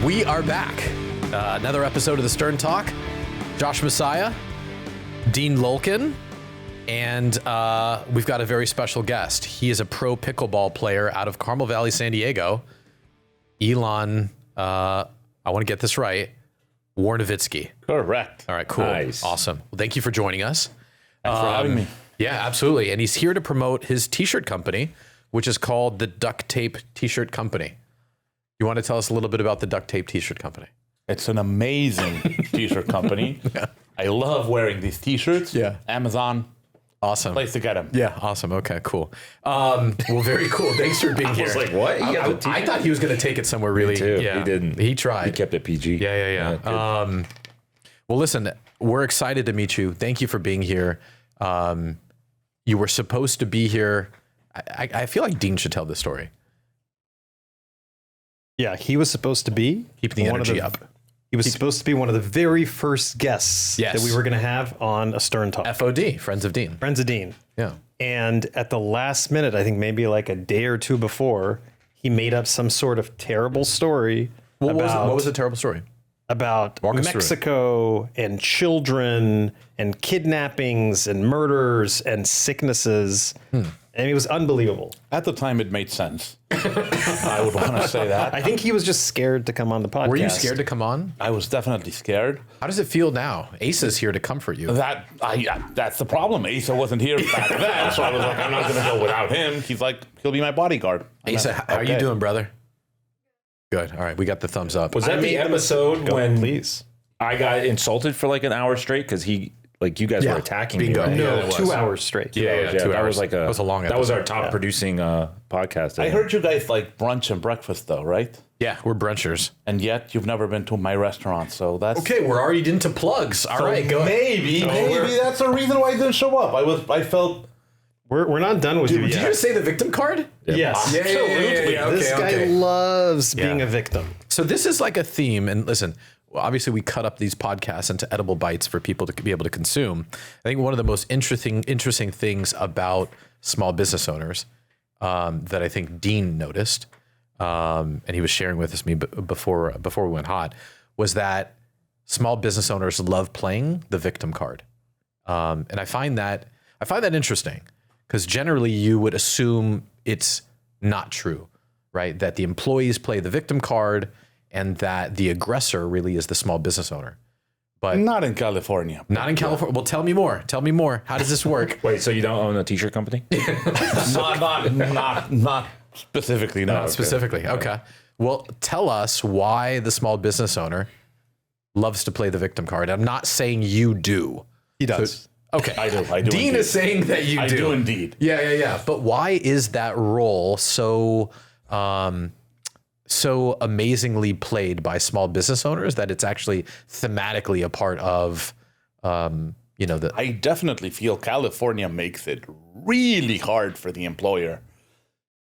We are back. Another episode of the Stern Talk. Josh Messiah, Dean Lolkin, and we've got a very special guest. He is a pro pickleball player out of Carmel Valley, San Diego. Ilan, I want to get this right, Wornovitzky. Correct. All right, cool. Nice. Awesome. Well, thank you for joining us. Thanks for having me. Yeah, absolutely. And he's here to promote his t-shirt company, which is called the Duct Tape T-Shirt Company. You want to tell us a little bit about the Duct Tape T-Shirt Company? It's an amazing t-shirt company. Yeah. I love wearing these t-shirts. Yeah. Amazon. Awesome. Place to get them. Yeah, awesome. Okay, cool. Well, very cool. Thanks for being here. I was like, what? I thought he was going to take it somewhere really. Me too. Yeah, He didn't. He tried. He kept it PG. Yeah. Well, listen, we're excited to meet you. Thank you for being here. You were supposed to be here. I feel like Dean should tell this story. Yeah, he was supposed to be Keeping the energy up. He was supposed to be one of the very first guests Yes. that we were going to have on a Stern Talk. FOD, Friends of Dean. Friends of Dean. Yeah. And at the last minute, I think maybe like a day or two before, he made up some sort of terrible story. What was the terrible story? About Walk us through it. Mexico and children and kidnappings and murders and sicknesses. And it was unbelievable. At the time, it made sense. I would want to say that. I think he was just scared to come on the podcast. Were you scared to come on? I was definitely scared. How does it feel now? Ace is here to comfort you. That's the problem. Asa wasn't here back then, so I was like, I'm not going to go without him. He's like, he'll be my bodyguard. Asa, how are you doing, brother? Good. All right, we got the thumbs up. Was that the episode when Please. I got insulted for like an hour straight because you guys were attacking bingo. me? Right? Yeah, No, it was. 2 hours straight. Yeah, 2 that hours. was like That was a long That was our episode. top producing podcast. I heard you guys like brunch and breakfast, though, right? Yeah, we're brunchers. And yet you've never been to my restaurant, so that's Okay, we're already into plugs. All right, go ahead. maybe that's the reason why I didn't show up. I felt We're not done with you Did yet. you just say the victim card? Yes. Yeah. Okay, This guy okay. loves being a victim. So this is like a theme, and listen, obviously we cut up these podcasts into edible bites for people to be able to consume. I think one of the most interesting things about small business owners that I think Dean noticed, and he was sharing with us before we went hot, was that small business owners love playing the victim card, and I find that interesting because generally you would assume it's not true, right? That the employees play the victim card and that the aggressor really is the small business owner. But not in California. not in California. Well, tell me more. Tell me more. How does this work? Wait, so you don't own a t-shirt company? not specifically. No, Not specifically. Okay. Well, tell us why the small business owner loves to play the victim card. I'm not saying you do. He does. Okay. I do. Dean indeed. is saying that you do. I do indeed. Yeah. But why is that role so amazingly played by small business owners that it's actually thematically a part of, I definitely feel California makes it really hard for the employer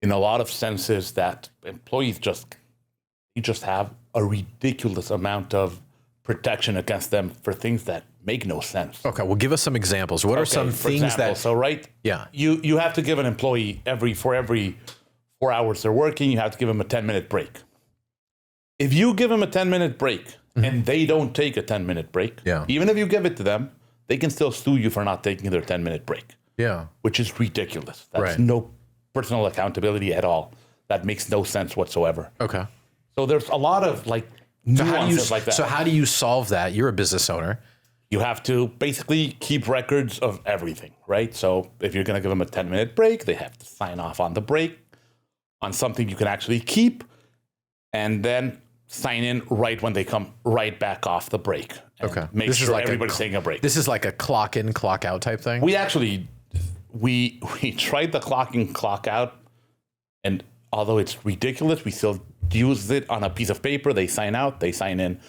in a lot of senses that employees just have a ridiculous amount of protection against them for things that make no sense. Okay, well, give us some examples. What are some For things example, that? so right? Yeah. You have to give an employee for every 4 hours they're working, you have to give them a 10-minute break. If you give them a 10-minute break and they don't take a 10-minute break, Yeah. even if you give it to them, they can still sue you for not taking their 10-minute break, Yeah. which is ridiculous. That's Right. no personal accountability at all. That makes no sense whatsoever. Okay. So there's a lot of like So nuances like that. So how do you solve that? You're a business owner. You have to basically keep records of everything, right? So if you're going to give them a 10-minute break, they have to sign off on the break, on something you can actually keep, and then sign in right when they come right back off the break. And Okay. Make sure everybody's taking a break. This is like a clock in, clock out type thing. We actually, we tried the clock in, clock out, and although it's ridiculous, we still use it on a piece of paper. They sign out, they sign in.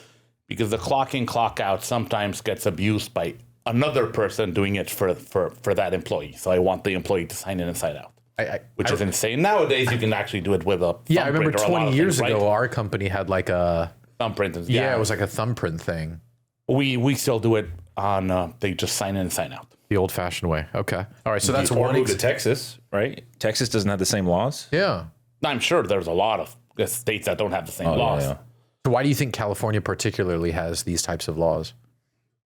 Because the clock in, clock out sometimes gets abused by another person doing it for that employee. So I want the employee to sign in and sign out, which is insane. Nowadays, you can actually do it with a Yeah, I remember thumbprint or a lot 20 of years things, ago, right? our company had like a Thumbprint. it was like a thumbprint thing, We still do it on, they just sign in and sign out. the old fashioned way. Okay, all right. So that's Or one. move to Texas, right? Texas doesn't have the same laws. Yeah. I'm sure there's a lot of states that don't have the same laws. Yeah. So why do you think California particularly has these types of laws?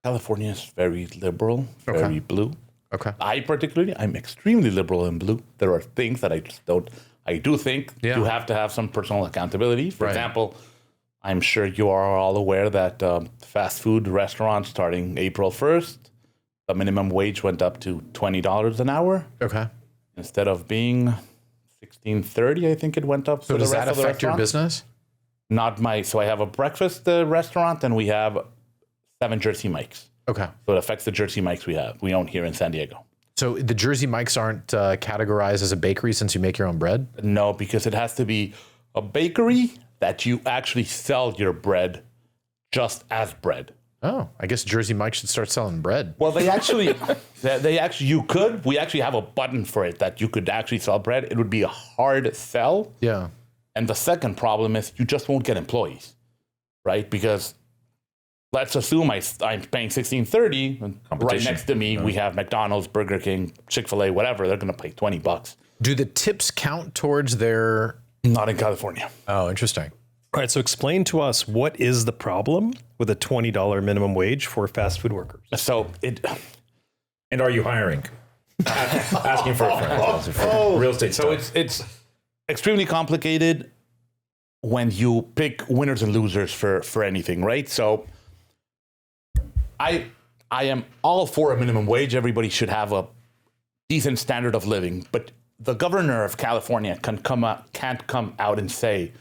California is very liberal, very blue. Okay. I'm extremely liberal and blue. There are things that I just don't. I do think you have to have some personal accountability. For example, I'm sure you are all aware that fast food restaurants starting April 1st, the minimum wage went up to $20 an hour. Okay. Instead of being $16.30, I think it went up. So does that affect your business? Not my. So I have a breakfast restaurant, and we have 7 Jersey Mikes. Okay. So it affects the Jersey Mikes we own here in San Diego. So the Jersey Mikes aren't categorized as a bakery since you make your own bread? No, because it has to be a bakery that you actually sell your bread just as bread. Oh, I guess Jersey Mike should start selling bread. Well, we actually have a button for it that you could actually sell bread. It would be a hard sell. Yeah. And the second problem is you just won't get employees, right? Because let's assume I'm paying $16.30. Right next to me, we have McDonald's, Burger King, Chick-fil-A, whatever. They're going to pay $20. Do the tips count towards their... Not in California. Oh, interesting. All right, so explain to us, what is the problem with a $20 minimum wage for fast food workers? So And are you hiring? Asking for a friend. Real estate. So it's extremely complicated when you pick winners and losers for anything, right? So I am all for a minimum wage. Everybody should have a decent standard of living, but the governor of California can't come out and say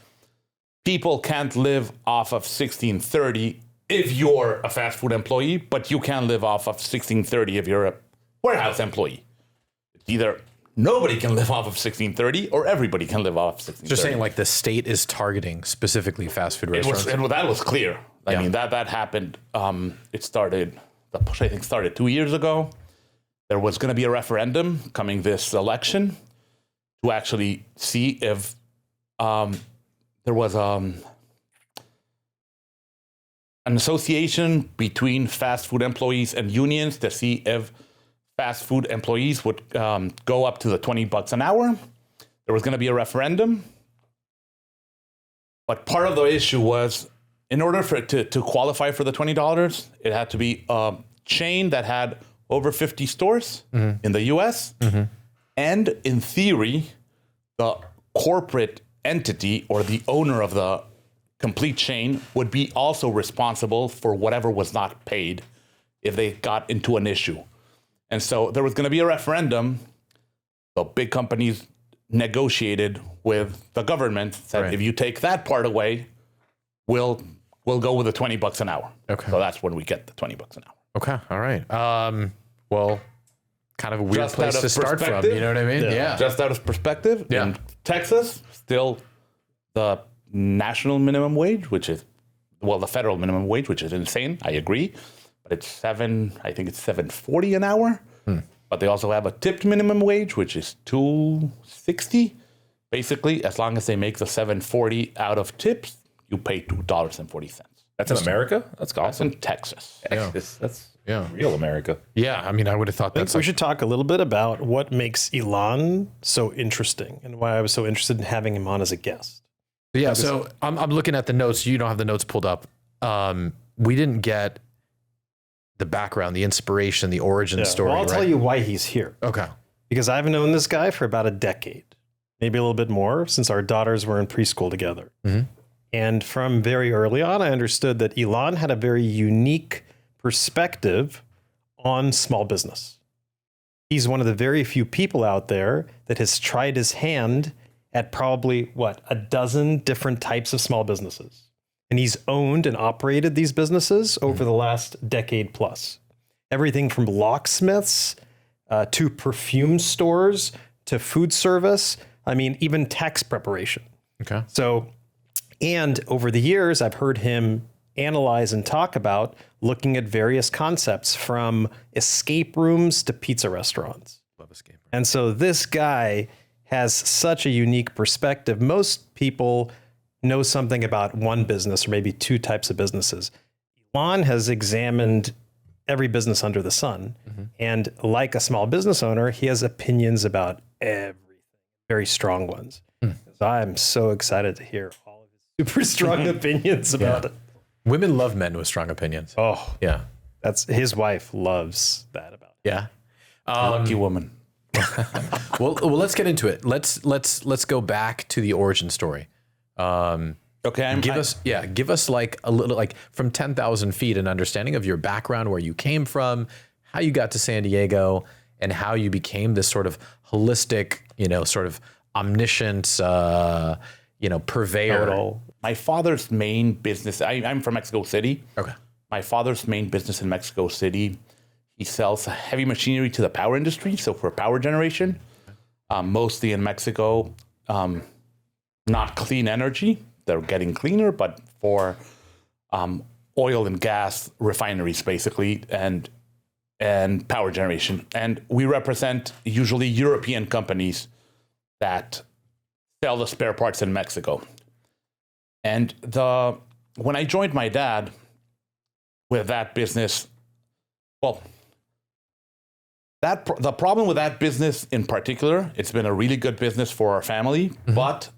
people can't live off of $16.30 if you're a fast food employee, but you can live off of $16.30 if you're a warehouse employee. It's either nobody can live off of $16.30 or everybody can live off $16.30. Just saying, like, the state is targeting specifically fast food restaurants. That was clear. I mean, that happened. The push, I think, started 2 years ago. There was going to be a referendum coming this election to actually see if there was an association between fast food employees and unions to see if fast food employees would go up to the $20 an hour. There was going to be a referendum. But part of the issue was, in order for it to qualify for the $20, it had to be a chain that had over 50 stores in the US. And in theory, the corporate entity or the owner of the complete chain would be also responsible for whatever was not paid if they got into an issue. And so there was going to be a referendum. The big companies negotiated with the government, said, if you take that part away, we'll go with the $20 an hour. Okay. So that's when we get the $20 an hour. Okay. All right. Well, kind of a weird place to start from. You know what I mean? Yeah. Just out of perspective, in Texas, still the national minimum wage, which is, the federal minimum wage, which is insane. I agree. But it's $7.40 an hour. But they also have a tipped minimum wage, which is $2.60. Basically, as long as they make the $7.40 out of tips, you pay $2.40. That's in America? That's awesome. That's in Texas. That's real America. Yeah, I mean, I would have thought We should talk a little bit about what makes Ilan so interesting and why I was so interested in having him on as a guest. Yeah, so I'm looking at the notes. You don't have the notes pulled up. We didn't get the background, the inspiration, the origin story. Well, I'll tell you why he's here. Okay. Because I've known this guy for about a decade, maybe a little bit more, since our daughters were in preschool together. And from very early on, I understood that Ilan had a very unique perspective on small business. He's one of the very few people out there that has tried his hand at probably, a dozen different types of small businesses. And he's owned and operated these businesses over the last decade plus. Everything from locksmiths to perfume stores to food service. I mean, even tax preparation. Okay. So, and over the years, I've heard him analyze and talk about looking at various concepts from escape rooms to pizza restaurants. Love escape room. And so this guy has such a unique perspective. Most people know something about one business or maybe two types of businesses. Ilan has examined every business under the sun. And like a small business owner, he has opinions about everything, very strong ones. So I'm so excited to hear all of his super strong opinions about it. Women love men with strong opinions. Oh, Yeah. that's his wife loves that about it. Yeah. Lucky woman. Well, let's get into it. Let's go back to the origin story. Okay, Give us like a little, like from 10,000 feet, an understanding of your background, where you came from, how you got to San Diego, and how you became this sort of holistic, sort of omniscient, purveyor. Total. my father's main business. I'm from Mexico City. Okay. My father's main business in Mexico City, he sells heavy machinery to the power industry, so for power generation, mostly in Mexico. Not clean energy. They're getting cleaner, but for oil and gas refineries, basically, and power generation. And we represent usually European companies that sell the spare parts in Mexico. And when I joined my dad with that business, well, the problem with that business in particular, it's been a really good business for our family, but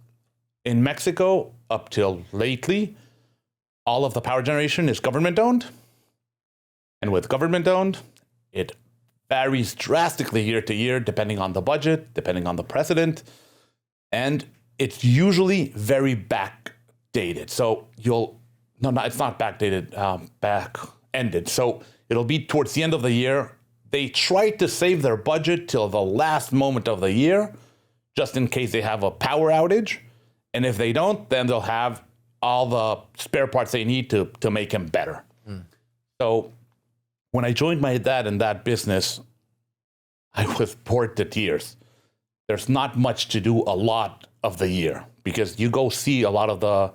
in Mexico, up till lately, all of the power generation is government owned. And with government owned, it varies drastically year to year, depending on the budget, depending on the president. And it's usually very backdated. So it's not backdated, back-ended. So it'll be towards the end of the year. They try to save their budget till the last moment of the year, just in case they have a power outage. And if they don't, then they'll have all the spare parts they need to make them better. So when I joined my dad in that business, I was bored to tears. There's not much to do a lot of the year because you go see a lot of the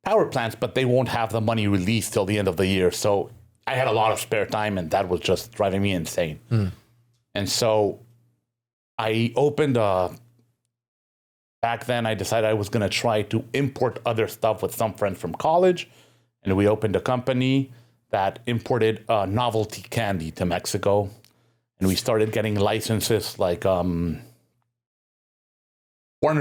power plants, but they won't have the money released till the end of the year. So I had a lot of spare time, and that was just driving me insane. And so I opened back then I decided I was going to try to import other stuff with some friends from college. And we opened a company that imported novelty candy to Mexico. And we started getting licenses like Warner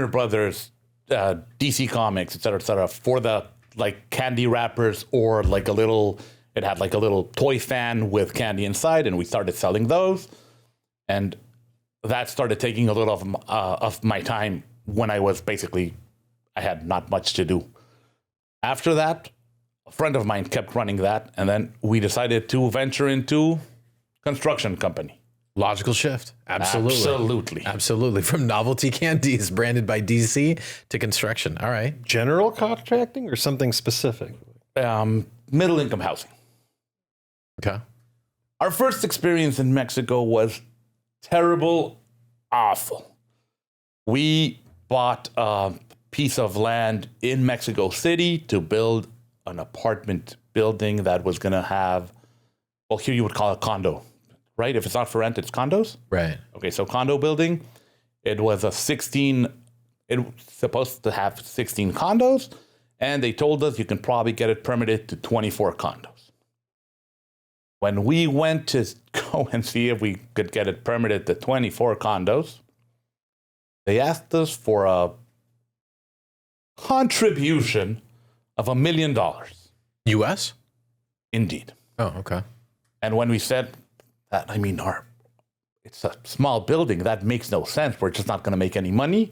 Brothers, DC Comics, et cetera, for the like candy wrappers or like it had like a little toy fan with candy inside. And we started selling those. And that started taking a little of my time when I had not much to do. After that, a friend of mine kept running that, and then we decided to venture into construction company. Logical shift. Absolutely. Absolutely. From novelty candies branded by DC to construction. All right. General contracting or something specific? Middle income housing. Okay. Our first experience in Mexico was terrible, awful. We bought a piece of land in Mexico City to build an apartment building that was going to have, well, here you would call it condo, right? If it's not for rent, it's condos. Right. Okay, so condo building. It was it was supposed to have 16 condos, and they told us you can probably get it permitted to 24 condos. When we went to go and see if we could get it permitted to 24 condos, they asked us for a contribution of $1 million. U.S.? Indeed. Oh, okay. And when we said that, it's a small building, that makes no sense. We're just not going to make any money.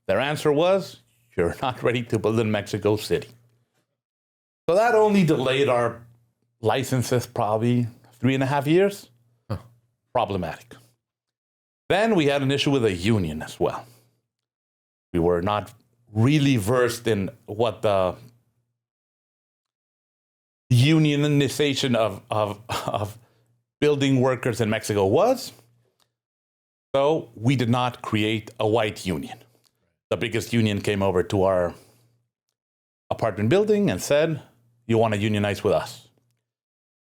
Their answer was, you're not ready to build in Mexico City. So that only delayed our licenses probably 3.5 years. Huh. Problematic. Then we had an issue with a union as well. We were not really versed in what the unionization of building workers in Mexico was. So we did not create a white union. The biggest union came over to our apartment building and said, you want to unionize with us?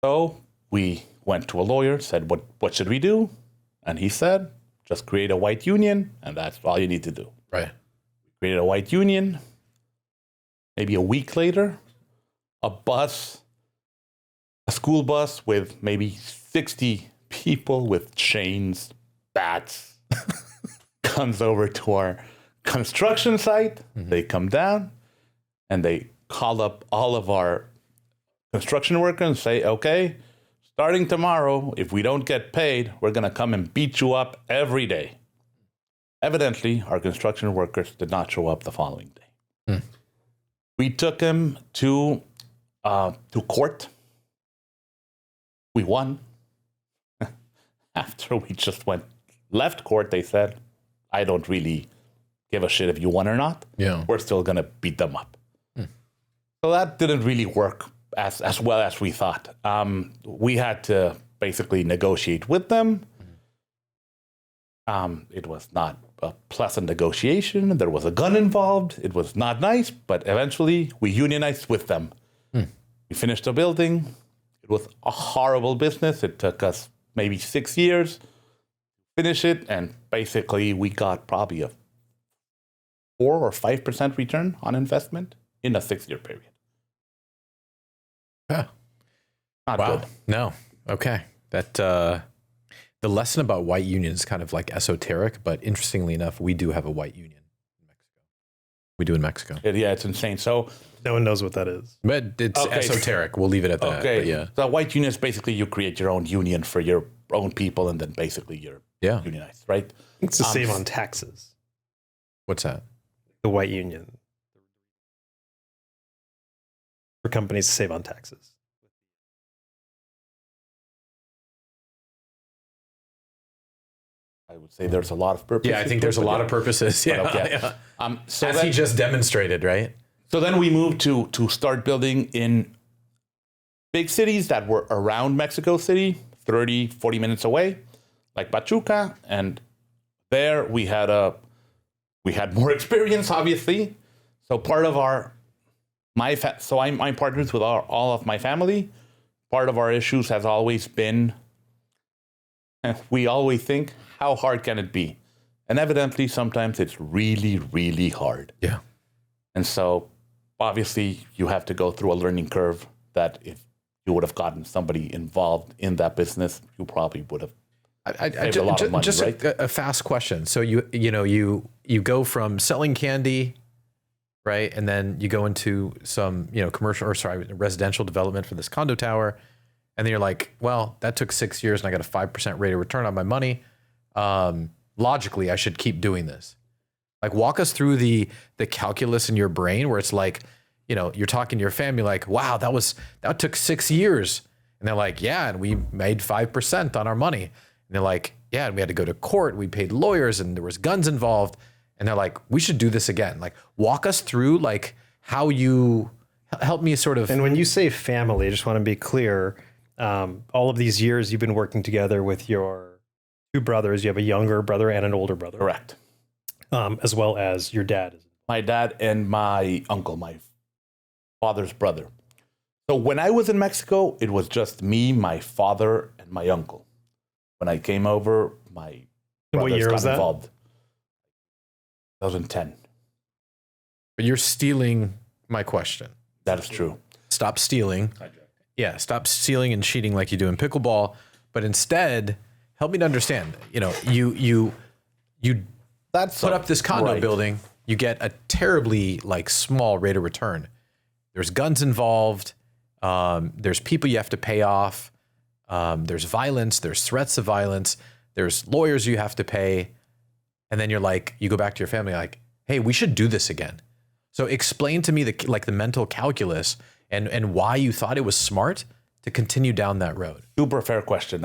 So we went to a lawyer, said, what should we do? And he said, just create a white union, and that's all you need to do. Right. Created a white union. Maybe a week later, a school bus with maybe 60 people with chains, bats, comes over to our construction site. They come down and they call up all of our construction workers and say, okay, starting tomorrow, if we don't get paid, we're going to come and beat you up every day. Evidently, our construction workers did not show up the following day. We took him to court. We won. After we just left court, they said, I don't really give a shit if you won or not. Yeah. We're still going to beat them up. So that didn't really work as well as we thought. We had to basically negotiate with them. It was not a pleasant negotiation. There was a gun involved. It was not nice, but eventually we unionized with them. We finished the building. It was a horrible business. It took us maybe 6 years to finish it, and basically we got probably a 4 or 5% return on investment in a 6-year period. Yeah. Not Wow. good. No. Okay. That the lesson about white union is kind of like esoteric, but interestingly enough, we do have a white union in Mexico. We do in Mexico. Yeah, it's insane. So, No one knows what that is. But it's Okay. esoteric. We'll leave it at that. okay, But yeah. the white union is basically you create your own union for your own people, and then basically you're Yeah. unionized, right? It's to save on taxes. What's that? The white union. For companies to save on taxes. I would say there's a lot of purposes. Yeah, I think to there's it, a but lot of purposes. Yeah. okay. Yeah. So As then, he just demonstrated, right? so then we moved to start building in big cities that were around Mexico City, 30, 40 minutes away, like Pachuca. And there we had more experience, obviously. So part of I'm partners with all of my family. Part of our issues has always been, we always think, how hard can it be? And evidently, sometimes it's really, really hard. Yeah. And so, obviously, you have to go through a learning curve that if you would have gotten somebody involved in that business, you probably would have saved a lot of money, just right? a fast question. So you go from selling candy, right, and then you go into some residential development for this condo tower, and then you're like, well, that took 6 years, and I got a 5% rate of return on my money. Logically, I should keep doing this. Like, walk us through the calculus in your brain where it's like, you're talking to your family like, wow, that took 6 years. And they're like, yeah, and we made 5% on our money. And they're like, yeah, and we had to go to court. We paid lawyers and there was guns involved. And they're like, we should do this again. Like, walk us through like how you help me sort of. And when you say family, I just want to be clear. All of these years you've been working together with your 2 brothers. You have a younger brother and an older brother. Correct. As well as your dad. My dad and my uncle, my father's brother. So when I was in Mexico, it was just me, my father, and my uncle. When I came over, my What brothers year got was that? involved. 2010. But you're stealing my question. That is true. Stop stealing. Yeah, stop stealing and cheating like you do in pickleball. But instead, help me to understand. You That's put up this condo right. building. You get a terribly small rate of return. There's guns involved. There's people you have to pay off. There's violence. There's threats of violence. There's lawyers you have to pay. And then you go back to your family like, hey, we should do this again. So explain to me the mental calculus and why you thought it was smart to continue down that road. Super fair question.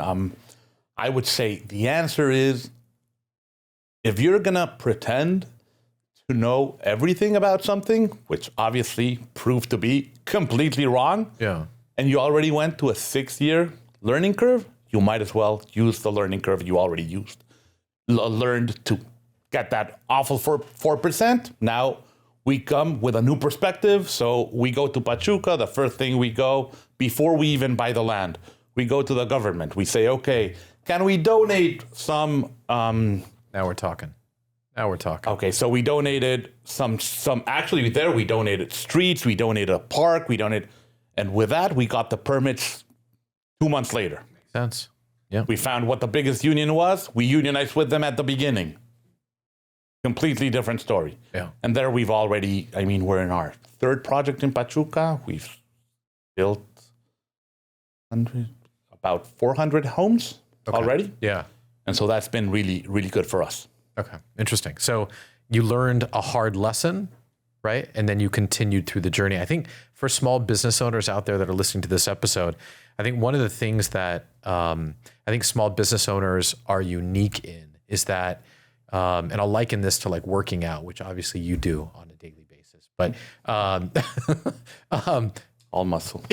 I would say the answer is, if you're going to pretend to know everything about something, which obviously proved to be completely wrong, Yeah. and you already went to a 6-year learning curve, you might as well use the learning curve you already used. Learned to get that awful 4%. Now we come with a new perspective. So we go to Pachuca. The first thing we go, before we even buy the land, we go to the government. We say, okay, can we donate some... Now we're talking. Okay, so we donated some actually there we donated streets, we donated a park, and with that we got the permits 2 months later. Makes sense. Yeah. We found what the biggest union was. We unionized with them at the beginning. Completely different story. Yeah. And there we've already, we're in our third project in Pachuca. We've built about 400 homes already. Yeah. And so that's been really, really good for us. Okay. Interesting. So you learned a hard lesson, right? And then you continued through the journey. I think for small business owners out there that are listening to this episode, I think one of the things that I think small business owners are unique in is that, and I'll liken this to like working out, which obviously you do on a daily basis, but All muscle.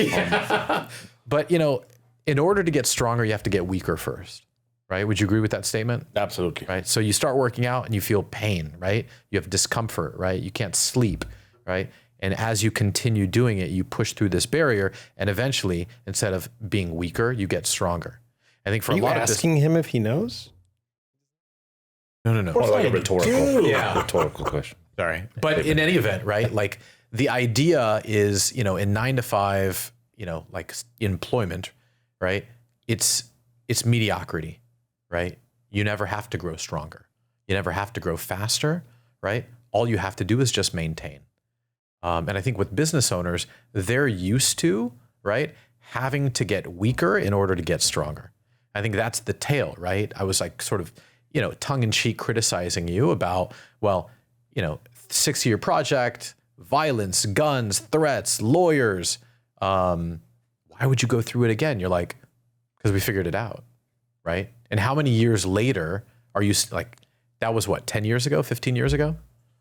but in order to get stronger, you have to get weaker first, right? Would you agree with that statement? Absolutely. Right. So you start working out and you feel pain, right? You have discomfort, right? You can't sleep, right? And as you continue doing it, you push through this barrier, and eventually, instead of being weaker, you get stronger. I think for Are a you lot of this, asking him if he knows? no. More like a rhetorical question. Sorry. But in any event, right? Like the idea is, in 9 to 5, like employment, right? It's mediocrity, right? You never have to grow stronger. You never have to grow faster, right? All you have to do is just maintain. And I think with business owners, they're used to, right, having to get weaker in order to get stronger. I think that's the tale, right? I was like sort of, tongue in cheek criticizing you about, 6-year project, violence, guns, threats, lawyers. Why would you go through it again? You're like, because we figured it out, right? And how many years later are you like, that was what, 10 years ago, 15 years ago?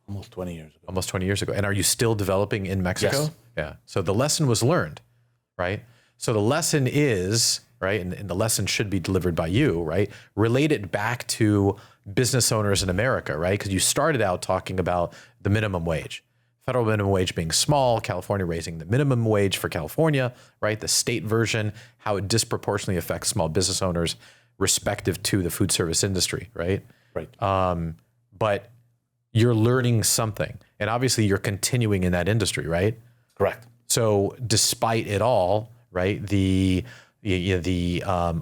Almost 20 years ago. Almost 20 years ago. And are you still developing in Mexico? Yes. Yeah. So the lesson was learned, right? So the lesson is, right, and the lesson should be delivered by you, right? Relate it back to business owners in America, right? Because you started out talking about the minimum wage. Federal minimum wage being small, California raising the minimum wage for California, right? The state version, how it disproportionately affects small business owners respective to the food service industry, right? Right. But you're learning something, and obviously you're continuing in that industry, right? Correct. So despite it all, right, the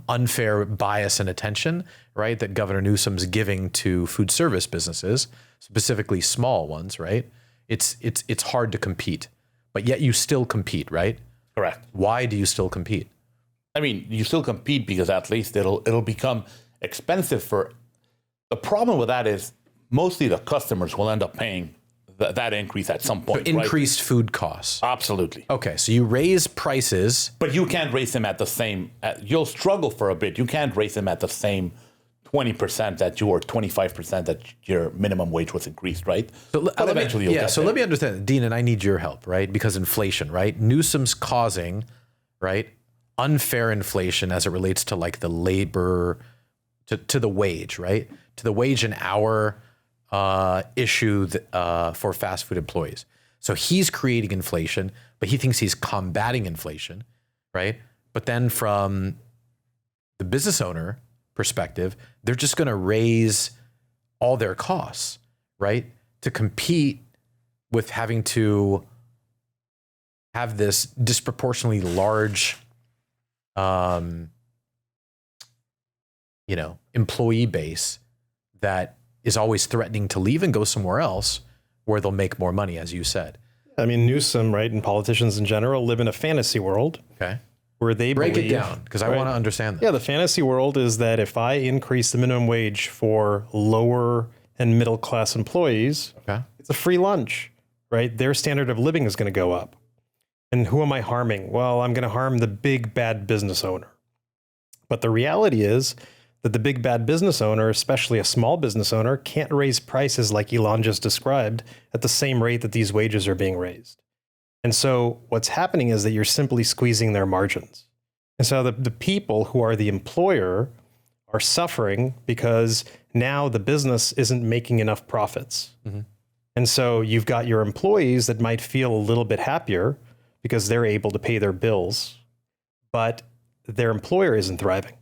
unfair bias and attention, right, that Governor Newsom's giving to food service businesses, specifically small ones, right? It's hard to compete, but yet you still compete, right? Correct. Why do you still compete? You still compete because at least it'll become expensive for. The problem with that is mostly the customers will end up paying that increase at some point. Increased food costs. Absolutely. Okay, so you raise prices, But you can't raise them at the same. You'll struggle for a bit. You can't raise them at the same 20% that or 25% that your minimum wage was increased, right? But eventually you'll get so there. let me understand, Dean, and I need your help, right? Because inflation, right? Newsom's causing, right, unfair inflation as it relates to like the labor, to the wage, right? To the wage and hour issue for fast food employees. So he's creating inflation, but he thinks he's combating inflation, right? But then from the business owner perspective, they're just going to raise all their costs, right? To compete with having to have this disproportionately large, employee base that is always threatening to leave and go somewhere else where they'll make more money, as you said. Newsom, right, and politicians in general live in a fantasy world. Okay. Where they Break believe, it down, because I want to understand that. Yeah, the fantasy world is that if I increase the minimum wage for lower and middle class employees, Okay. it's a free lunch, right? Their standard of living is going to go up. And who am I harming? Well, I'm going to harm the big bad business owner. But the reality is that the big bad business owner, especially a small business owner, can't raise prices like Ilan just described at the same rate that these wages are being raised. And so what's happening is that you're simply squeezing their margins. And so the people who are the employer are suffering because now the business isn't making enough profits. Mm-hmm. And so you've got your employees that might feel a little bit happier because they're able to pay their bills, but their employer isn't thriving.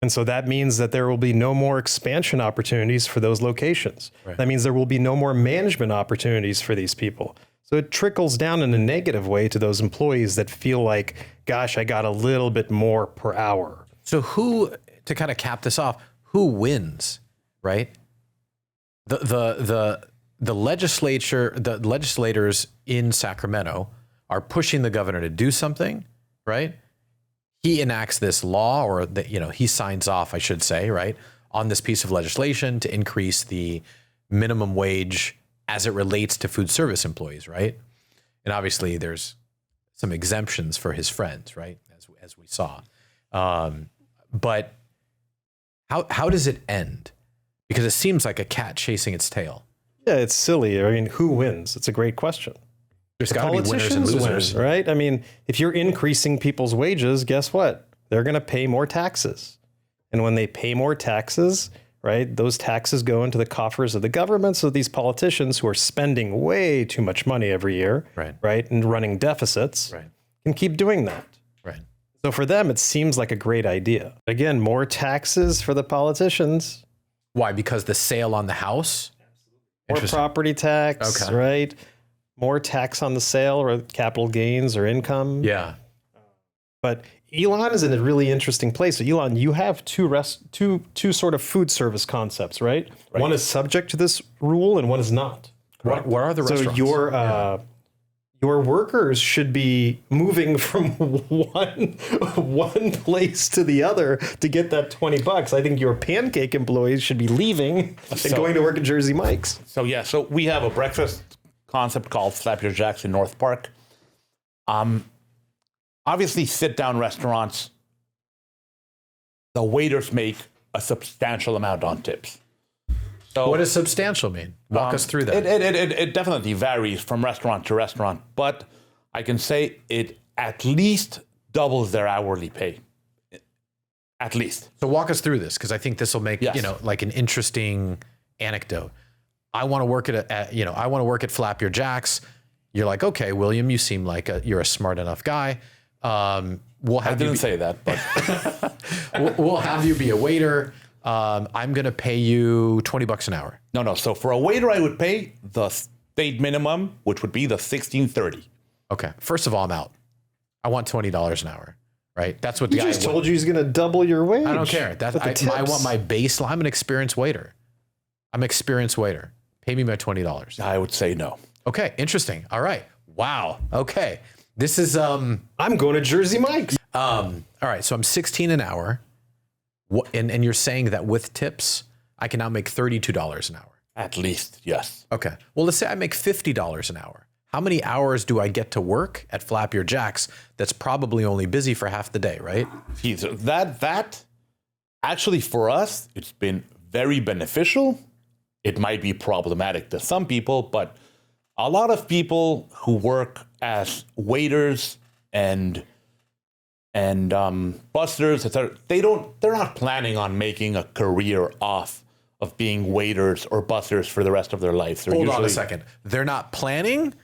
And so that means that there will be no more expansion opportunities for those locations. Right. That means there will be no more management opportunities for these people. So it trickles down in a negative way to those employees that feel like, gosh, I got a little bit more per hour. So to kind of cap this off, who wins, right? the legislators in Sacramento are pushing the governor to do something, right? He enacts this law, or he signs off, I should say, right, on this piece of legislation to increase the minimum wage as it relates to food service employees, right? And obviously, there's some exemptions for his friends, right, as we saw. But how does it end? Because it seems like a cat chasing its tail. Yeah, it's silly. I mean, who wins? It's a great question. There's got to be winners and losers, right? I mean, if you're increasing people's wages, guess what? They're going to pay more taxes. And when they pay more taxes, right, those taxes go into the coffers of the government. So these politicians who are spending way too much money every year, right, and running deficits, can keep doing that. Right. So for them, it seems like a great idea. Again, more taxes for the politicians. Why? Because the sale on the house? More property tax, right? More tax on the sale or capital gains or income. Yeah. But Ilan is in a really interesting place. So Ilan, you have two sort of food service concepts, right? One is subject to this rule and one is not. What are the restaurants? So your workers should be moving from one place to the other to get that $20. I think your pancake employees should be leaving and going to work at Jersey Mike's. So we have a breakfast concept called Slap Your Jacks in North Park. Obviously, sit-down restaurants, the waiters make a substantial amount on tips. So, what does substantial mean? Walk us through that. It definitely varies from restaurant to restaurant, but I can say it at least doubles their hourly pay. At least. So walk us through this, because I think this will make like an interesting anecdote. I want to work I want to work at Flap Your Jacks. You're like, okay, William, you seem like you're a smart enough guy. I didn't say that, but we'll have you be a waiter. I'm going to pay you $20 an hour. No. So for a waiter, I would pay the state minimum, which would be the $16.30. Okay. First of all, I'm out. I want $20 an hour. Right. That's what the guy just told you he's going to double your wage. I don't care. I want my baseline. I'm an experienced waiter. Pay me my $20. I would say no. Okay. Interesting. All right. Wow. Okay. This is I'm going to Jersey Mike's. All right. So I'm 16 an hour. And you're saying that with tips, I can now make $32 an hour. At least, yes. Okay. Well, let's say I make $50 an hour. How many hours do I get to work at Flap Your Jacks? That's probably only busy for half the day, right? That actually for us, it's been very beneficial. It might be problematic to some people, but a lot of people who work as waiters and busters, etc., they're not planning on making a career off of being waiters or busters for the rest of their lives. Hold on a second. They're not planning?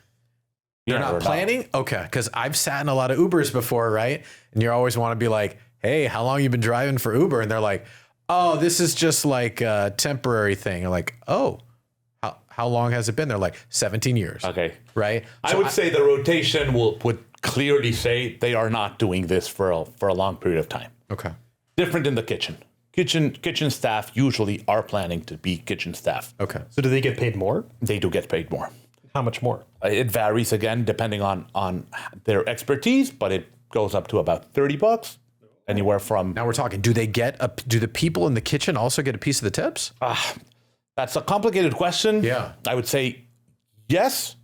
They're not planning? Okay, because I've sat in a lot of Ubers before, right? And you always want to be like, hey, how long you been driving for Uber? And they're like, oh, this is just like a temporary thing. I'm like, oh, how long has it been? They're like, 17 years. Okay. Right? I would say the rotation would clearly say they are not doing this for a long period of time. Okay. Different in the kitchen. Kitchen staff usually are planning to be kitchen staff. Okay. So do they get paid more? They do get paid more. How much more? It varies again depending on their expertise, but it goes up to about $30. Anywhere from now we're talking. Do the people in the kitchen also get a piece of the tips? That's a complicated question. Yeah. I would say yes.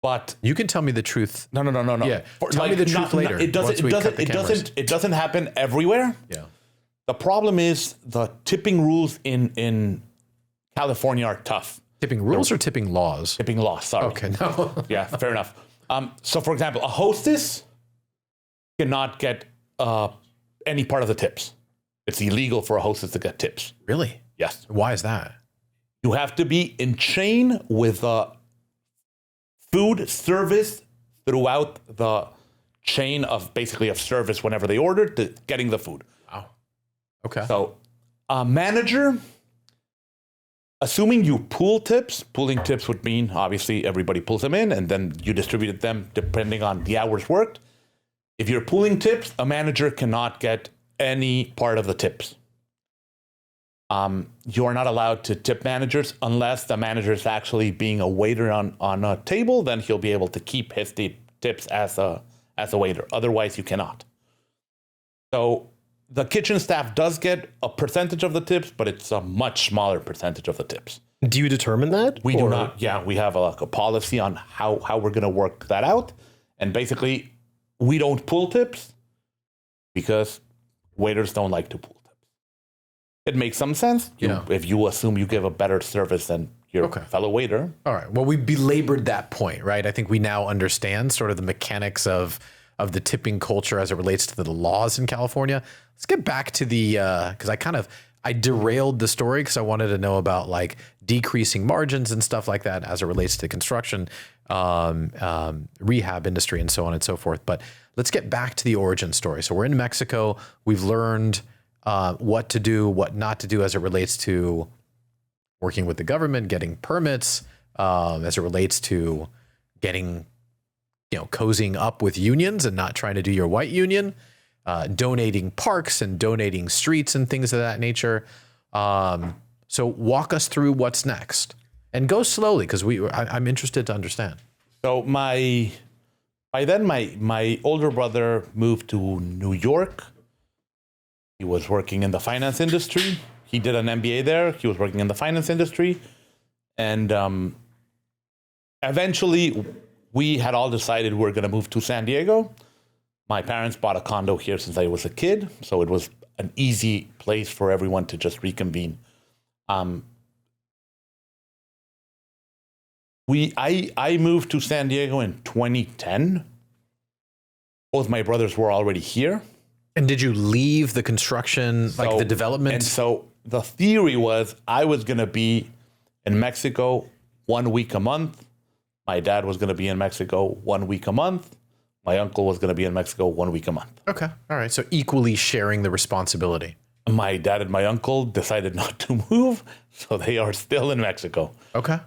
But you can tell me the truth. No. Yeah. Tell me the truth later. It doesn't happen everywhere. Yeah. The problem is the tipping rules in California are tough. Tipping rules or tipping laws? Tipping laws, sorry. Okay, no. Yeah, fair enough. So for example, a hostess cannot get any part of the tips. It's illegal for a hostess to get tips. Really? Yes. Why is that? You have to be in chain with food service throughout the chain of service whenever they order to getting the food. Wow. Okay. So a manager, assuming you pool tips, pooling tips would mean obviously everybody pulls them in and then you distributed them depending on the hours worked. If you're pooling tips, a manager cannot get any part of the tips. You're not allowed to tip managers unless the manager is actually being a waiter on a table. Then he'll be able to keep his tips as a waiter. Otherwise, you cannot. So the kitchen staff does get a percentage of the tips, but it's a much smaller percentage of the tips. Do you determine that? We do not. Yeah, we have a policy on how we're going to work that out. And basically, we don't pull tips because waiters don't like to pull tips. It makes some sense. If you assume you give a better service than your fellow waiter. All right. Well, we belabored that point, right? I think we now understand sort of the mechanics of the tipping culture as it relates to the laws in California. Let's get back to the, because I derailed the story because I wanted to know about like decreasing margins and stuff like that as it relates to the construction, rehab industry and so on and so forth. But let's get back to the origin story. So we're in Mexico. We've learned what to do, what not to do as it relates to working with the government, getting permits, as it relates to getting, cozying up with unions and not trying to do your white union, donating parks and donating streets and things of that nature. So walk us through what's next and go slowly because I'm interested to understand. So by then my older brother moved to New York. He was working in the finance industry. He did an MBA there. He was working in the finance industry. And eventually, we had all decided we were going to move to San Diego. My parents bought a condo here since I was a kid. So it was an easy place for everyone to just reconvene. I moved to San Diego in 2010. Both my brothers were already here. And did you leave the construction, like the development? And so the theory was I was going to be in Mexico 1 week a month. My dad was going to be in Mexico 1 week a month. My uncle was going to be in Mexico 1 week a month. Okay. All right. So equally sharing the responsibility. My dad and my uncle decided not to move, so they are still in Mexico. Okay.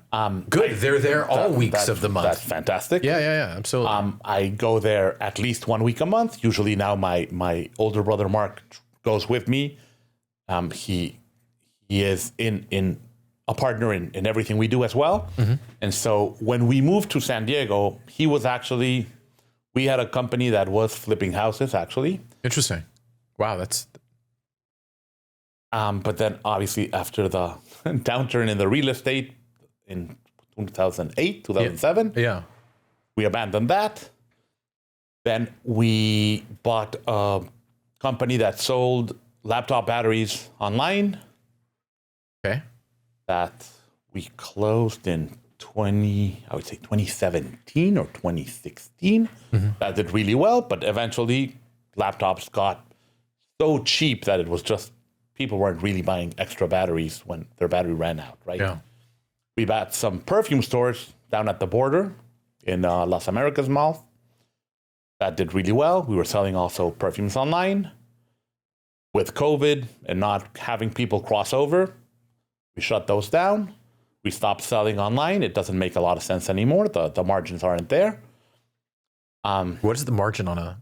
Good. They're there all weeks of the month. That's fantastic. Yeah. Absolutely. I go there at least 1 week a month. Usually now my older brother Mark goes with me. He is in a partner in everything we do as well. Mm-hmm. And so when we moved to San Diego, we had a company that was flipping houses actually. Interesting. Wow, that's. But then obviously after the downturn in the real estate in 2008, 2007, we abandoned that. Then we bought a company that sold laptop batteries online. Okay. That we closed in 2017 or 2016. Mm-hmm. That did really well, but eventually laptops got so cheap that it was just people weren't really buying extra batteries when their battery ran out, right? Yeah. We bought some perfume stores down at the border in Las Americas Mall. That did really well. We were selling also perfumes online. With COVID and not having people cross over, we shut those down. We stopped selling online. It doesn't make a lot of sense anymore. The margins aren't there. What is the margin on a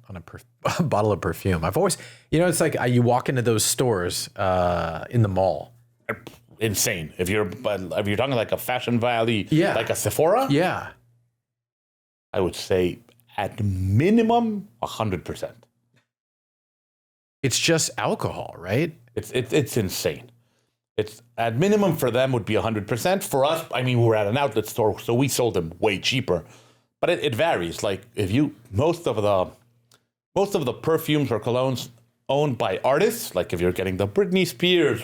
bottle of perfume? I've always, it's like you walk into those stores in the mall. Insane. If you're talking like a Fashion Valley, like a Sephora, I would say at minimum 100%. It's just alcohol, right? It's insane. It's at minimum for them would be 100%. For us, we were at an outlet store, so we sold them way cheaper. But it varies. Like most of the perfumes or colognes owned by artists, like if you're getting the Britney Spears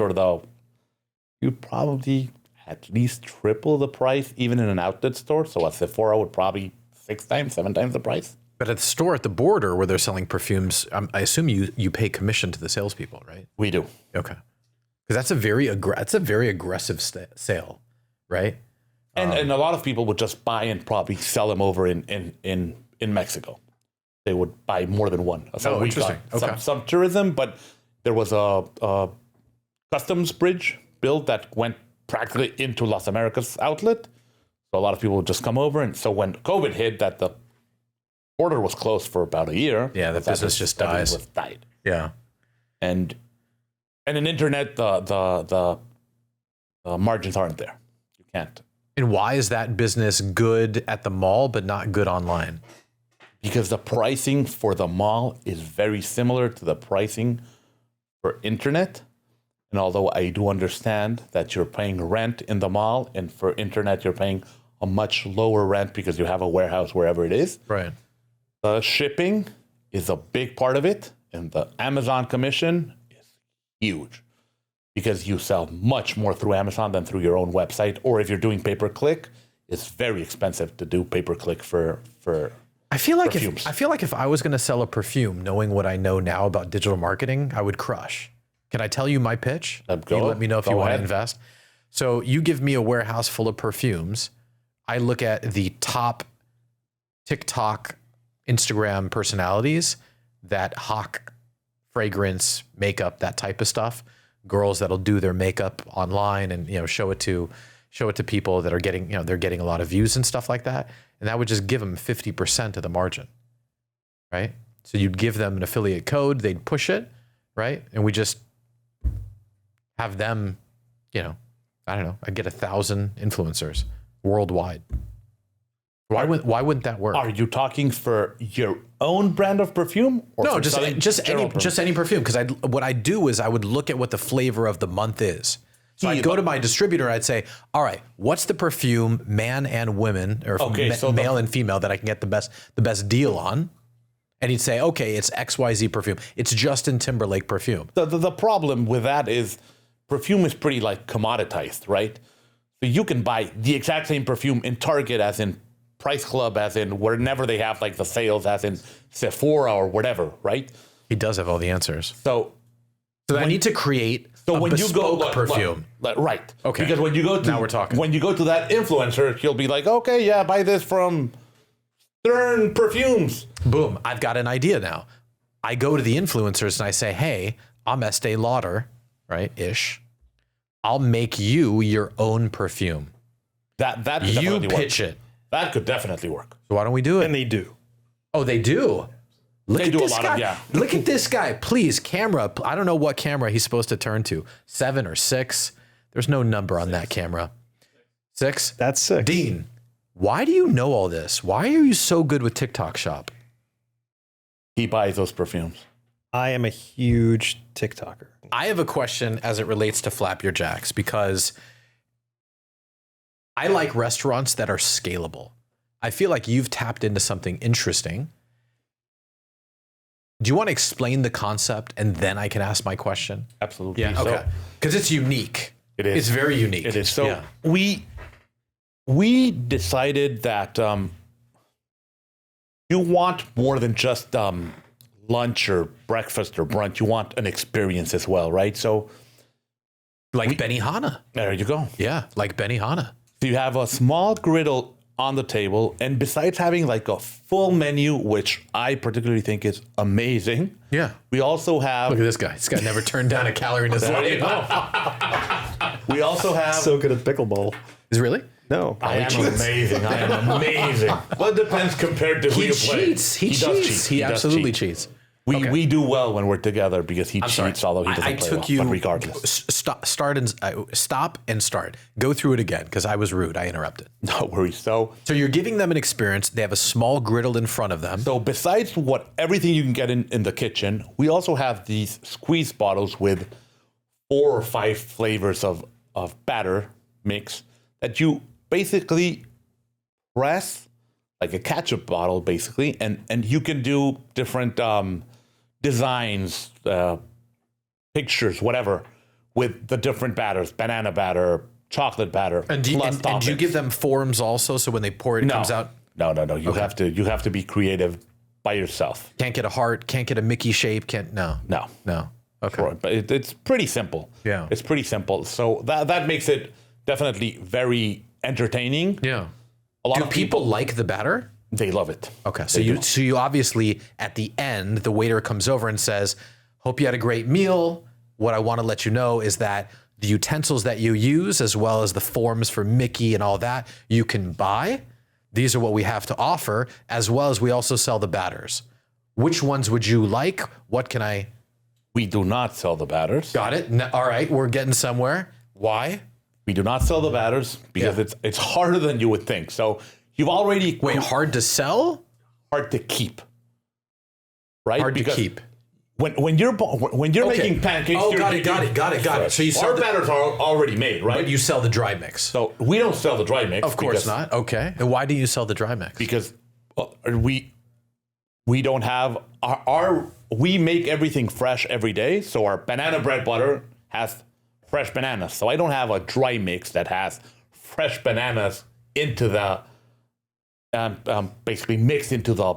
you probably at least triple the price, even in an outlet store. So a Sephora would probably 6 times, 7 times the price. But at the store at the border where they're selling perfumes, I assume you pay commission to the salespeople, right? We do. Okay. Because that's a very aggressive sale, right? And a lot of people would just buy and probably sell them over in Mexico. They would buy more than one. So interesting. Okay. Some tourism, but there was a customs bridge built that went practically into Las Americas outlet. So a lot of people would just come over. And so when COVID hit, that the border was closed for about a year. Yeah, the business just died. Died. Yeah. And And in internet, the margins aren't there. You can't. And why is that business good at the mall but not good online? Because the pricing for the mall is very similar to the pricing for internet. And although I do understand that you're paying rent in the mall, and for internet you're paying a much lower rent because you have a warehouse wherever it is. Right. The shipping is a big part of it, and the Amazon commission is huge because you sell much more through Amazon than through your own website. Or if you're doing pay-per-click, it's very expensive to do pay-per-click for I feel like perfumes. if I was going to sell a perfume, knowing what I know now about digital marketing, I would crush. Can I tell you my pitch? Go. You let me know if Go you want to ahead. invest. So you give me a warehouse full of perfumes. I look at the top TikTok, Instagram personalities that hawk fragrance, makeup, that type of stuff. Girls that'll do their makeup online and show it to people that are getting they're getting a lot of views and stuff like that. And that would just give them 50% of the margin, right? So you'd give them an affiliate code, they'd push it, right? And we just have them, I don't know, I get 1,000 influencers worldwide. Why wouldn't that work? Are you talking for your own brand of perfume? Or No, for just selling general perfume? any perfume. Because what I do is I would look at what the flavor of the month is. So I'd go to my distributor and I'd say, all right, what's the perfume, man and women, or male and female, that I can get the best deal on? And he'd say, okay, it's XYZ perfume. It's Justin Timberlake perfume. The problem with that is perfume is pretty like commoditized, right? So you can buy the exact same perfume in Target as in Price Club, as in wherever they have like the sales, as in Sephora or whatever, right? He does have all the answers. So I need to create a bespoke perfume. Right. Okay. Because when you go to Now we're talking. When you go to that influencer, he'll be like, okay, yeah, buy this from Stern Perfumes. Boom, I've got an idea now. I go to the influencers and I say, hey, I'm Estee Lauder, right, ish. I'll make you your own perfume. That could You definitely pitch work. it. That could definitely work. So why don't we do it? And they do. Oh, they do? They do a lot of, yeah. Look at this guy. Please, camera. I don't know what camera he's supposed to turn to. 7 or 6. There's no number on that camera. 6? That's 6. Dean, why do you know all this? Why are you so good with TikTok Shop? He buys those perfumes. I am a huge TikToker. I have a question as it relates to Flap Your Jacks, because I like restaurants that are scalable. I feel like you've tapped into something interesting. Do you want to explain the concept and then I can ask my question? Absolutely. Yeah, So okay. Because it's unique. It is. It's very unique. It is. So Yeah. we decided that you want more than just lunch or breakfast or brunch. You want an experience as well, right? So Like Benihana. there you go. Yeah, like Benihana. So you have a small griddle on the table, and besides having like a full menu, which I particularly think is amazing, Yeah. we also have Look at this guy. This guy never turned down a calorie in his life. we also have So good at pickleball. Is really? No. I am amazing. I am amazing. Well, it depends compared to who He you play. cheats. He does cheats. He does absolutely cheat. cheats. We do well when we're together because he cheats, although he doesn't I play took well. you. But regardless, Stop and start. Go through it again because I was rude. I interrupted. no worries. So So you're giving them an experience. They have a small griddle in front of them. besides everything you can get in the kitchen, we also have these squeeze bottles with 4 or 5 flavors of batter mix that you basically press like a ketchup bottle, basically, and you can do different designs, pictures, whatever, with the different batters: banana batter, chocolate batter. And do you toppings. give them forms also? So when they pour it, it comes out. No. You have to be creative by yourself. Can't get a heart. Can't get a Mickey shape. Can't. No. Okay. But it's pretty simple. Yeah. It's pretty simple. So that makes it definitely very entertaining. Yeah. A lot Do of people like the batter? they love it. Okay. So you obviously at the end the waiter comes over and says, "Hope you had a great meal. What I want to let you know is that the utensils that you use, as well as the forms for Mickey and all that, you can buy. These are what we have to offer, as well as we also sell the batters. Which ones would you like? What can I We do not sell the batters. Got it. All right, we're getting somewhere. Why? We do not sell the batters because it's harder than you would think. So you've already Hard to sell? hard to keep, right? Hard because to keep. When you're making pancakes. Oh, got it. So you sell our batters are already made, right? but you sell the dry mix. So we don't sell the dry mix. Of course not. Okay. And why do you sell the dry mix? Because we don't have we make everything fresh every day. So our banana bread butter has fresh bananas. So I don't have a dry mix that has fresh bananas into the basically mixed into the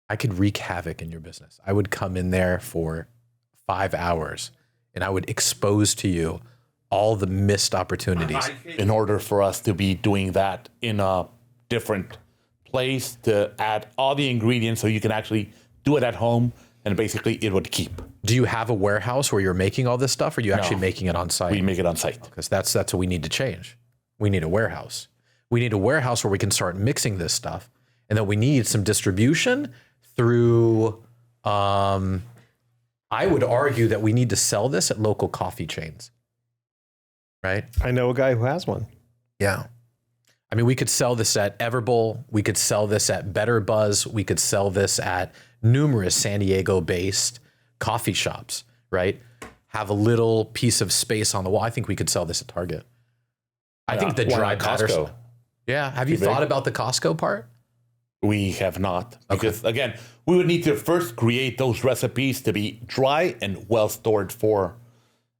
I could wreak havoc in your business. I would come in there for 5 hours and I would expose to you all the missed opportunities. in order for us to be doing that in a different place to add all the ingredients so you can actually do it at home and basically it would keep. Do you have a warehouse where you're making all this stuff or are you actually making it on site? We make it on site. Because that's what we need to change. We need a warehouse. We need a warehouse where we can start mixing this stuff. And then we need some distribution through, I would argue that we need to sell this at local coffee chains, right? I know a guy who has one. Yeah. I mean, we could sell this at Everbowl. We could sell this at Better Buzz. We could sell this at numerous San Diego-based coffee shops, right? Have a little piece of space on the wall. I think we could sell this at Target. I think the dry batter. Yeah. Have you thought about the Costco part? We have not. Because, again, we would need to first create those recipes to be dry and well stored for.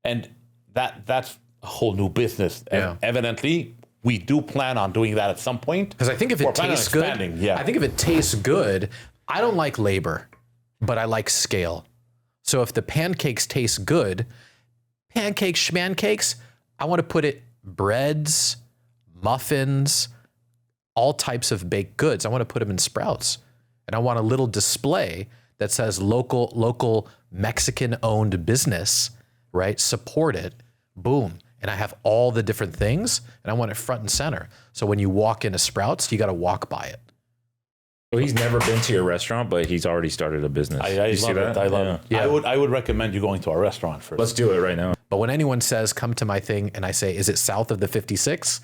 And that's a whole new business. And evidently, we do plan on doing that at some point. Because I think if it tastes good, I think if it tastes good, I don't like labor, but I like scale. So if the pancakes taste good, pancakes, schmancakes, I want to put it breads, muffins, all types of baked goods. I want to put them in Sprouts. And I want a little display that says local Mexican-owned business, right? Support it. Boom. And I have all the different things, and I want it front and center. So when you walk into Sprouts, you got to walk by it. So he's never been to your restaurant, but he's already started a business. I love it. I love it. Yeah. I would recommend you going to our restaurant first. Let's do it right now. But when anyone says, come to my thing, and I say, is it south of the 56?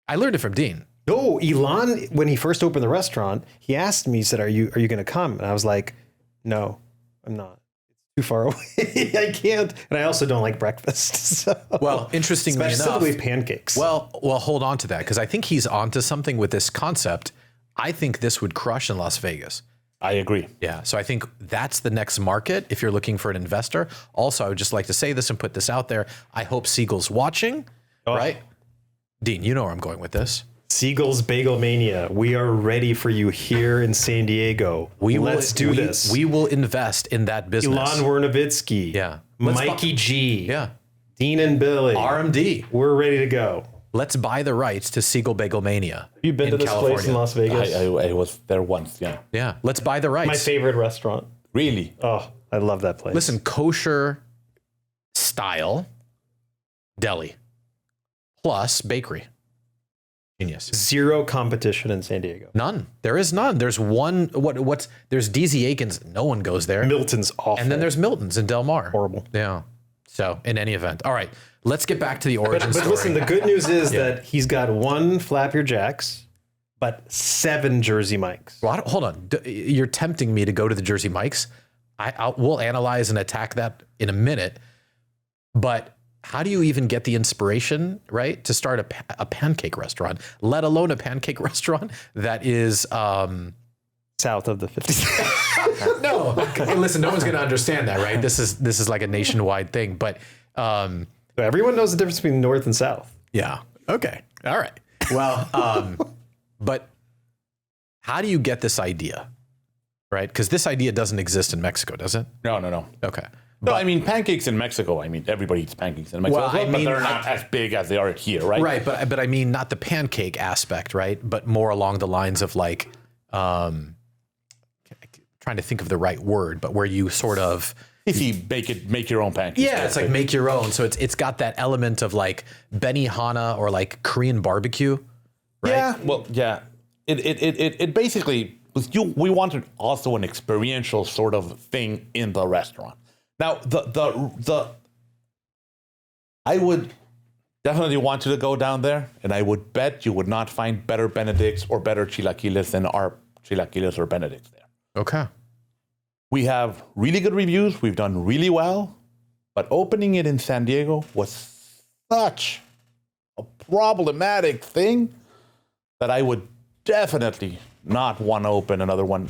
I learned it from Dean. No, Ilan, when he first opened the restaurant, he asked me, he said, are you going to come? And I was like, no, I'm not. It's too far away. I can't. And I also don't like breakfast. So. Well, interestingly enough. Specifically pancakes. Well, hold on to that, because I think he's onto something with this concept. I think this would crush in Las Vegas. I agree. Yeah. So I think that's the next market if you're looking for an investor. Also, I would just like to say this and put this out there. I hope Siegel's watching, right? Dean, you know where I'm going with this. Siegel's Bagel Mania. We are ready for you here in San Diego. Let's do this. We will invest in that business. Ilan Wornovitzky. Yeah. Mikey G. Yeah. Dean and Billy. RMD. We're ready to go. Let's buy the rights to Siegel Bagel Mania. Have you been to this place in Las Vegas? I was there once, yeah. Yeah. Let's buy the rights. My favorite restaurant. Really? Oh, I love that place. Listen, kosher style deli plus bakery. Genius. Zero competition in San Diego. None. There is none. There's one. There's DZ Aiken's. No one goes there. Milton's awful. And then there's Milton's in Del Mar. Horrible. Yeah. So in any event, all right. Let's get back to the origin story. But listen, the good news is that he's got 1 Flap Your Jacks, but 7 Jersey Mikes. Well, hold on. You're tempting me to go to the Jersey Mikes. We'll analyze and attack that in a minute. But how do you even get the inspiration, right, to start a pancake restaurant, let alone a pancake restaurant that is south of the 50? No, listen, no one's going to understand that, right? This is like a nationwide thing, but everyone knows the difference between north and south. Yeah. Okay. All right. Well, but how do you get this idea, right? Because this idea doesn't exist in Mexico, does it? No. Okay. No, I mean, pancakes in Mexico, everybody eats pancakes in Mexico, but they're not as big as they are here, right? Right, but I mean, not the pancake aspect, right? But more along the lines of like, trying to think of the right word, but where you sort of... make your own pancakes. Yeah, it's like make your own. So it's got that element of like Benihana or like Korean barbecue, right? Yeah, well, yeah. It basically we wanted also an experiential sort of thing in the restaurant. Now, I would definitely want you to go down there, and I would bet you would not find better Benedicts or better chilaquiles than our chilaquiles or Benedicts there. Okay. We have really good reviews. We've done really well, but opening it in San Diego was such a problematic thing that I would definitely not want to open another one,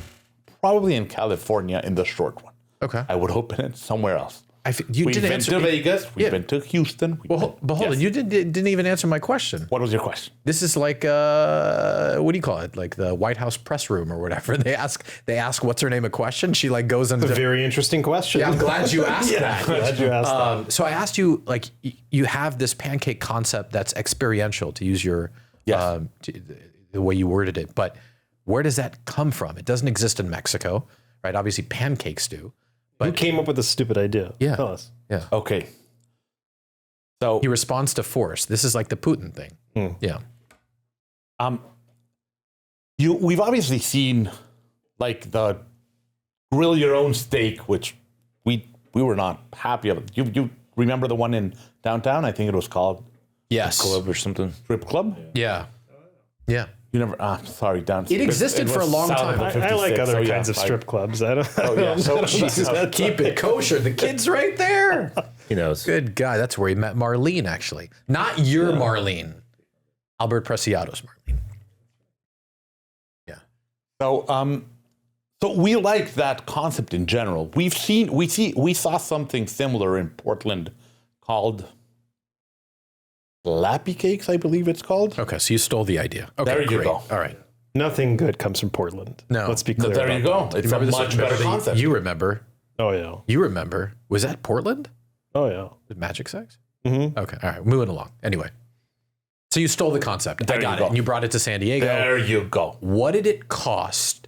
probably in California in the short run. Okay. I would open it somewhere else. You We've didn't been answer to me. Vegas. We've Yeah. been to Houston. But hold on, you didn't even answer my question. What was your question? This is like what do you call it? Like the White House press room or whatever. They ask what's her name a question. She like goes into. A very interesting question. Yeah, I'm glad you asked that. Glad you asked that. So I asked you, like, you have this pancake concept that's experiential, to use your Yes. the way you worded it. But where does that come from? It doesn't exist in Mexico, right? Obviously, pancakes do. Who came up with this stupid idea? Yeah. Tell us. Yeah. Okay. So He responds to force. This is like the Putin thing. Yeah. we've obviously seen like the grill your own steak, which we were not happy of. You remember the one in downtown? I think it was called Yes. Club or something. Strip Club. Yeah. Yeah. You never. Sorry, down. It existed for a was long south time. of I like 56, other so yeah, kinds of like- strip clubs. I don't. Oh yeah. So Keep it kosher. The kid's right there. He knows. Good guy. That's where he met Marlene, actually. Not your Marlene. Albert Preciado's Marlene. Yeah. So we like that concept in general. We saw something similar in Portland called Lappy Cakes, I believe it's called. Okay, so you stole the idea. Okay, There you great. go. All right. Nothing good comes from Portland. No. Let's be clear. There you about go. It's a Remember this? much Remember better the- concept. You remember. that. Oh yeah. You remember. Was that Portland? Oh yeah. With Magic Sex? Mm-hmm. Okay, all right. Moving along. Anyway. So you stole the concept. There I you got it. go. And you brought it to San Diego. There you go. What did it cost?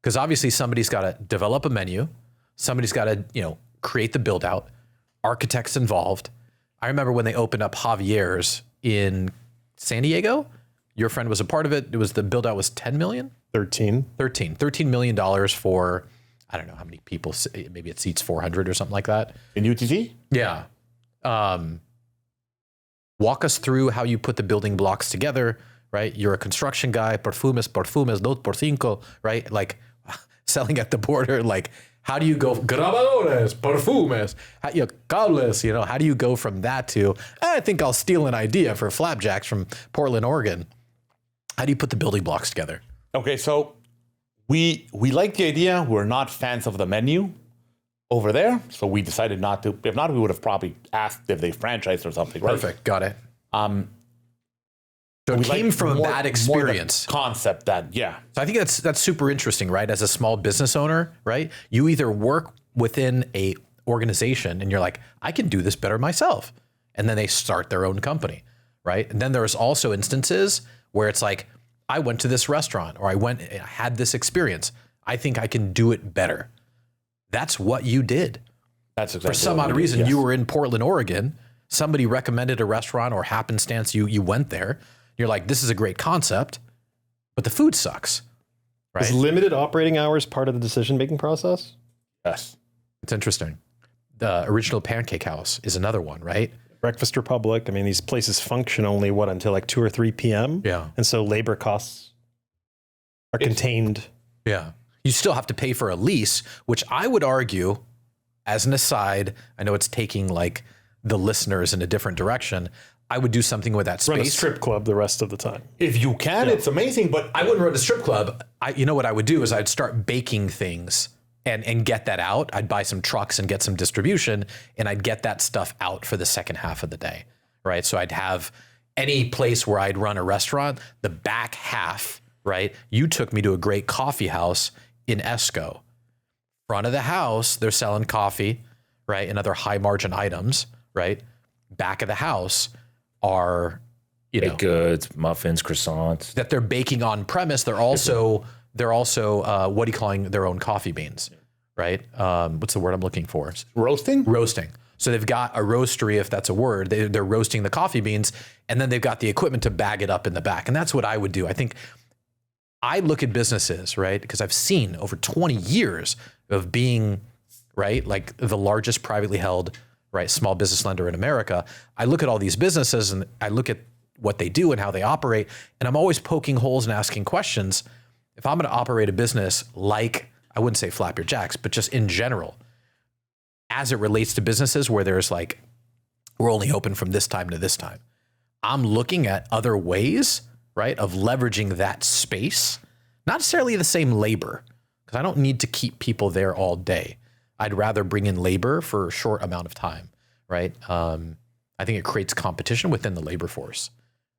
Because obviously somebody's got to develop a menu. Somebody's got to, create the build out. Architects involved. I remember when they opened up Javier's in San Diego. Your friend was a part of it. It was the build out was 10 million? 13. $13 million for, I don't know how many people, maybe it seats 400 or something like that. In UTC? Yeah. Walk us through how you put the building blocks together, right? You're a construction guy, perfumes, dos por cinco, right? Like selling at the border, like how do you go grabadores, perfumes, cables, how do you go from that to, I think I'll steal an idea for flapjacks from Portland, Oregon. How do you put the building blocks together? Okay, so we like the idea. We're not fans of the menu over there, so we decided not to. If not, we would have probably asked if they franchised or something. Right? Perfect. Got it. So We it came like from a more- bad more the experience. concept that, yeah. So I think that's super interesting, right? As a small business owner, right? You either work within a organization and you're like, I can do this better myself. And then they start their own company, right? And then there's also instances where it's like, I went to this restaurant or I had this experience. I think I can do it better. That's what you did. That's exactly For some what odd we did, reason, yes. you were in Portland, Oregon. Somebody recommended a restaurant or happenstance you went there. You're like, this is a great concept, but the food sucks, right? Is limited operating hours part of the decision-making process? Yes. It's interesting. The Original Pancake House is another one, right? Breakfast Republic. I mean, these places function only until like 2 or 3 p.m. Yeah. And so labor costs are contained. Yeah. You still have to pay for a lease, which I would argue, as an aside, I know it's taking like the listeners in a different direction. I would do something with that Run a space. strip club the rest of the time. If you can, it's amazing, but I wouldn't run a strip club. You know what I would do is I'd start baking things and get that out. I'd buy some trucks and get some distribution, and I'd get that stuff out for the second half of the day, right? So I'd have any place where I'd run a restaurant, the back half, right? You took me to a great coffee house in Esco. Front of the house, they're selling coffee, right? And other high margin items, right? Back of the house are, Baked goods, muffins, croissants. that they're baking on premise. They're also what are you calling their own coffee beans, right? What's the word I'm looking for? roasting? Roasting. So they've got a roastery, if that's a word. They're roasting the coffee beans, and then they've got the equipment to bag it up in the back. And that's what I would do. I think I look at businesses, right? Because I've seen over 20 years of being, right, like the largest privately held, right, small business lender in America. I look at all these businesses and I look at what they do and how they operate, and I'm always poking holes and asking questions. If I'm going to operate a business like, I wouldn't say Flap Your Jacks, but just in general, as it relates to businesses where there's like, we're only open from this time to this time, I'm looking at other ways, right, of leveraging that space, not necessarily the same labor, because I don't need to keep people there all day. I'd rather bring in labor for a short amount of time, right? I think it creates competition within the labor force.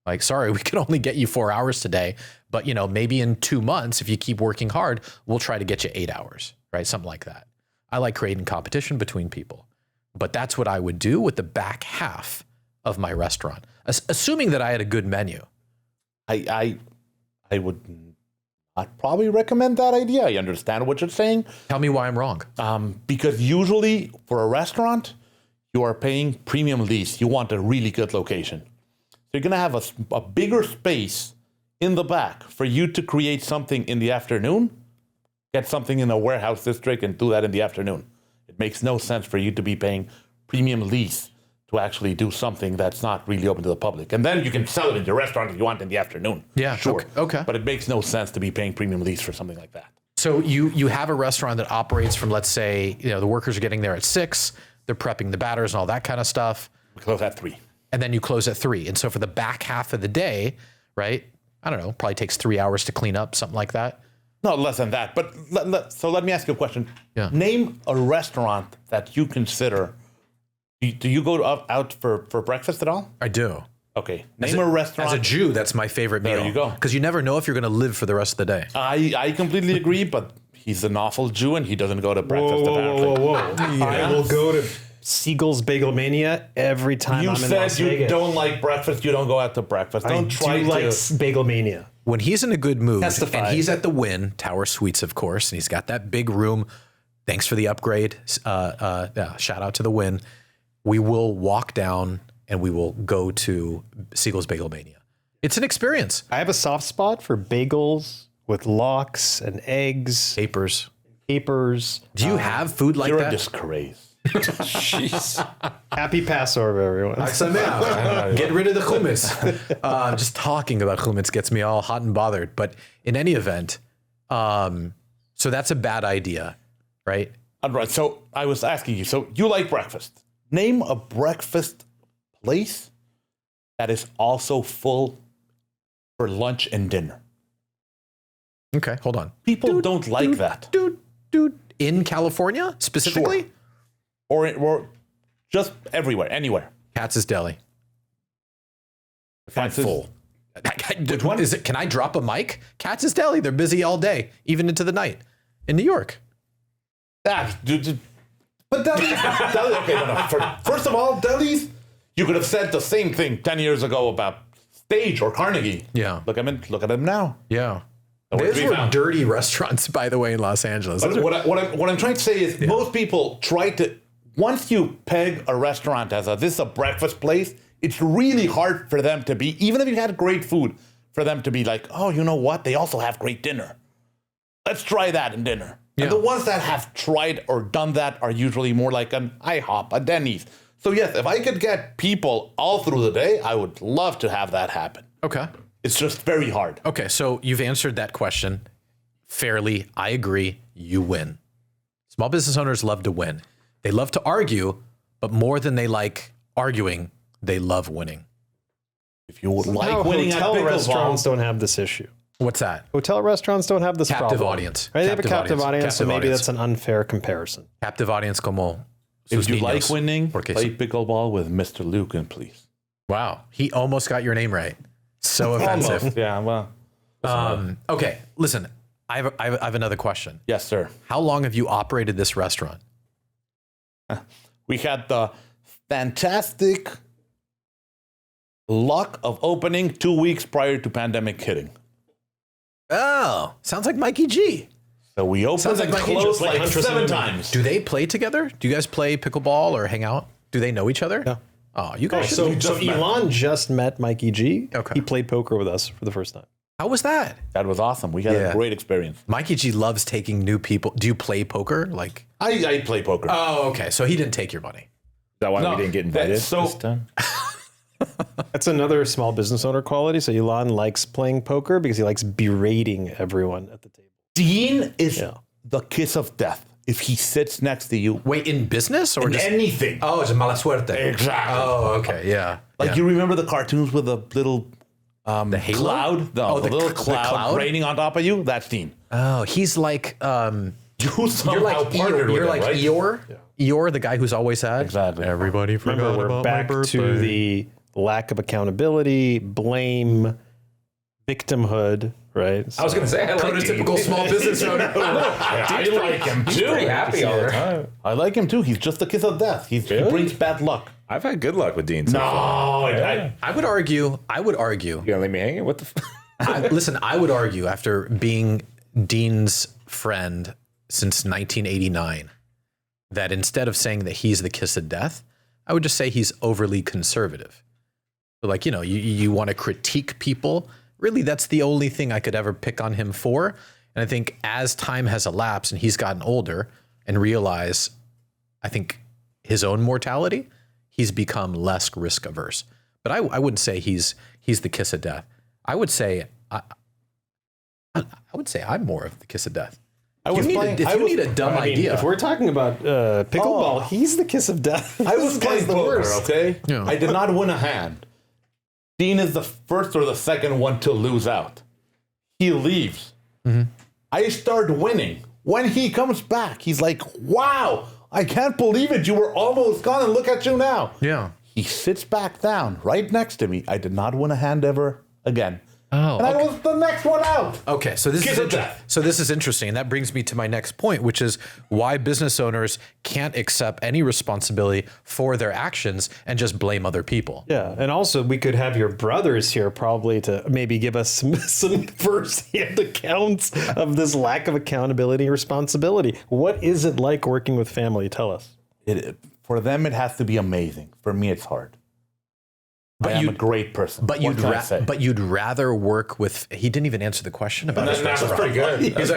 Like, sorry, we can only get you 4 hours today, but you know, maybe in 2 months, if you keep working hard, we'll try to get you 8 hours, right? Something like that. I like creating competition between people, but that's what I would do with the back half of my restaurant, assuming that I had a good menu. I would not probably recommend that idea. I understand what you're saying. Tell me why I'm wrong. Because usually for a restaurant, you are paying premium lease. You want a really good location. So you're going to have a bigger space in the back for you to create something in the afternoon, get something in a warehouse district and do that in the afternoon. It makes no sense for you to be paying premium lease to actually do something that's not really open to the public. And then you can sell it in your restaurant if you want in the afternoon. Yeah, sure. Okay. But it makes no sense to be paying premium lease for something like that. So you have a restaurant that operates from, let's say, you know, the workers are getting there at 6, they're prepping the batters and all that kind of stuff. We close at 3. And then you close at 3. And so for the back half of the day, right, I don't know, probably takes 3 hours to clean up, something like that. No, less than that. But so let me ask you a question. Yeah. Name a restaurant that you consider. Do you go out for breakfast at all? I do. Okay. Name a restaurant. As a Jew, that's my favorite meal. There you go. Because you never know if you're going to live for the rest of the day. I completely agree, but he's an awful Jew and he doesn't go to breakfast apparently. Whoa. I will go to Siegel's Bagel Mania every time You I'm in Las said you Vegas. don't like breakfast, you don't go out to breakfast. I Don't try do to. like Bagel Mania. When he's in a good mood, Testify. and he's at the Wynn Tower Suites, of course, and he's got that big room. Thanks for the upgrade. Shout out to the Wynn. We will walk down and we will go to Siegel's Bagel Mania. It's an experience. I have a soft spot for bagels with lox and eggs, Papers. capers. Do you have food like You're a that? disgrace. Jeez. Happy Passover, everyone. Get rid of the hummus. Just talking about hummus gets me all hot and bothered. But in any event, so that's a bad idea, right? All right, so I was asking you, so you like breakfast. Name a breakfast place that is also full for lunch and dinner. Okay, hold on. People don't like that. Dude, in California specifically? Sure. Or just everywhere, anywhere. Katz's Deli. Katz's- Full. Which one? Is it? Can I drop a mic? Katz's Deli. They're busy all day, even into the night, in New York. But delis, okay, no. First of all, delis, you could have said the same thing 10 years ago about Stage or Carnegie. Yeah. Look at them now. Yeah. Nowhere to Those be were found. dirty restaurants, by the way, in Los Angeles. Those are- What I'm trying to say is most people try to, once you peg a restaurant as this is a breakfast place, it's really hard for them to be, even if you had great food, for them to be like, oh, you know what? They also have great dinner. Let's try that in dinner. Yeah. And the ones that have tried or done that are usually more like an IHOP, a Denny's. So yes, if I could get people all through the day, I would love to have that happen. Okay. It's just very hard. Okay, so you've answered that question fairly. I agree. You win. Small business owners love to win. They love to argue, but more than they like arguing, they love winning. If you would Somehow like winning at hotel restaurants pickleball, don't have this issue. What's that? Hotel restaurants don't have this Captive problem. audience. Right? They have a Captive captive audience, audience. so Captive maybe audience. that's an unfair comparison. Captive audience como if sus you niños. like winning, Porque play pickleball with Mr. Lucan, please. Wow, he almost got your name right. So offensive. Yeah, well. Okay, listen, I have another question. Yes, sir. How long have you operated this restaurant? We had the fantastic luck of opening 2 weeks prior to pandemic hitting. Oh, sounds like Mikey G. So we opened Sounds like and Mikey closed G. like Huntress 7 and times. Do they play together? Do you guys play pickleball or hang out? Do they know each other? No. Oh, you guys should. So just met. Ilan just met Mikey G. Okay. He played poker with us for the first time. How was that? That was awesome. We had a great experience. Mikey G loves taking new people. Do you play poker? Like, I play poker. oh, okay. So he didn't take your money. Is that why we didn't get invited that's so- this time? That's another small business owner quality. So Ilan likes playing poker because he likes berating everyone at the table. Dean is the kiss of death. If he sits next to you, Wait, in business or just anything. Oh, it's a mala suerte. Exactly. Oh, okay. Yeah. Like you remember the cartoons with the little the halo? cloud? No, the little cloud? cloud raining on top of you? That's Dean. Oh, he's like You somehow you're like partnered Eeyore, you're with like him, right? Eeyore. Eeyore, the guy who's always sad. Exactly. Everybody forgot Remember, we're about back my to birthday. the lack of accountability, blame, victimhood, right? I was going to say, I like Prototypical small business owner. I like him too. pretty happy all the time. I like him too. He's just the kiss of death. He brings bad luck. I've had good luck with Dean. So No, far. I would argue. You gonna leave me hanging? What the? Listen, I would argue after being Dean's friend since 1989 that instead of saying that he's the kiss of death, I would just say he's overly conservative. So like, you know, you want to critique people. Really, that's the only thing I could ever pick on him for. And I think as time has elapsed and he's gotten older and realized, I think, his own mortality, he's become less risk averse. But I wouldn't say he's the kiss of death. I would say I'm more of the kiss of death. If You need a dumb idea. If we're talking about pickleball, he's the kiss of death. I was playing poker, okay? Yeah. I did not win a hand. Dean is the first or the second one to lose out. He leaves. I start winning. When he comes back, he's like, wow, I can't believe it. You were almost gone and look at you now. Yeah. He sits back down right next to me. I did not win a hand ever again. Oh, and I was the next one out. Okay, so this Kiss is of interesting. death. So this is interesting, and that brings me to my next point, which is why business owners can't accept any responsibility for their actions and just blame other people. Yeah, and also we could have your brothers here probably to maybe give us some first-hand accounts of this lack of accountability and responsibility. What is it like working with family? Tell us. For them, it has to be amazing. For me, it's hard. I am a great person. But you'd rather work with. He didn't even answer the question about his That was restaurant. pretty good. He's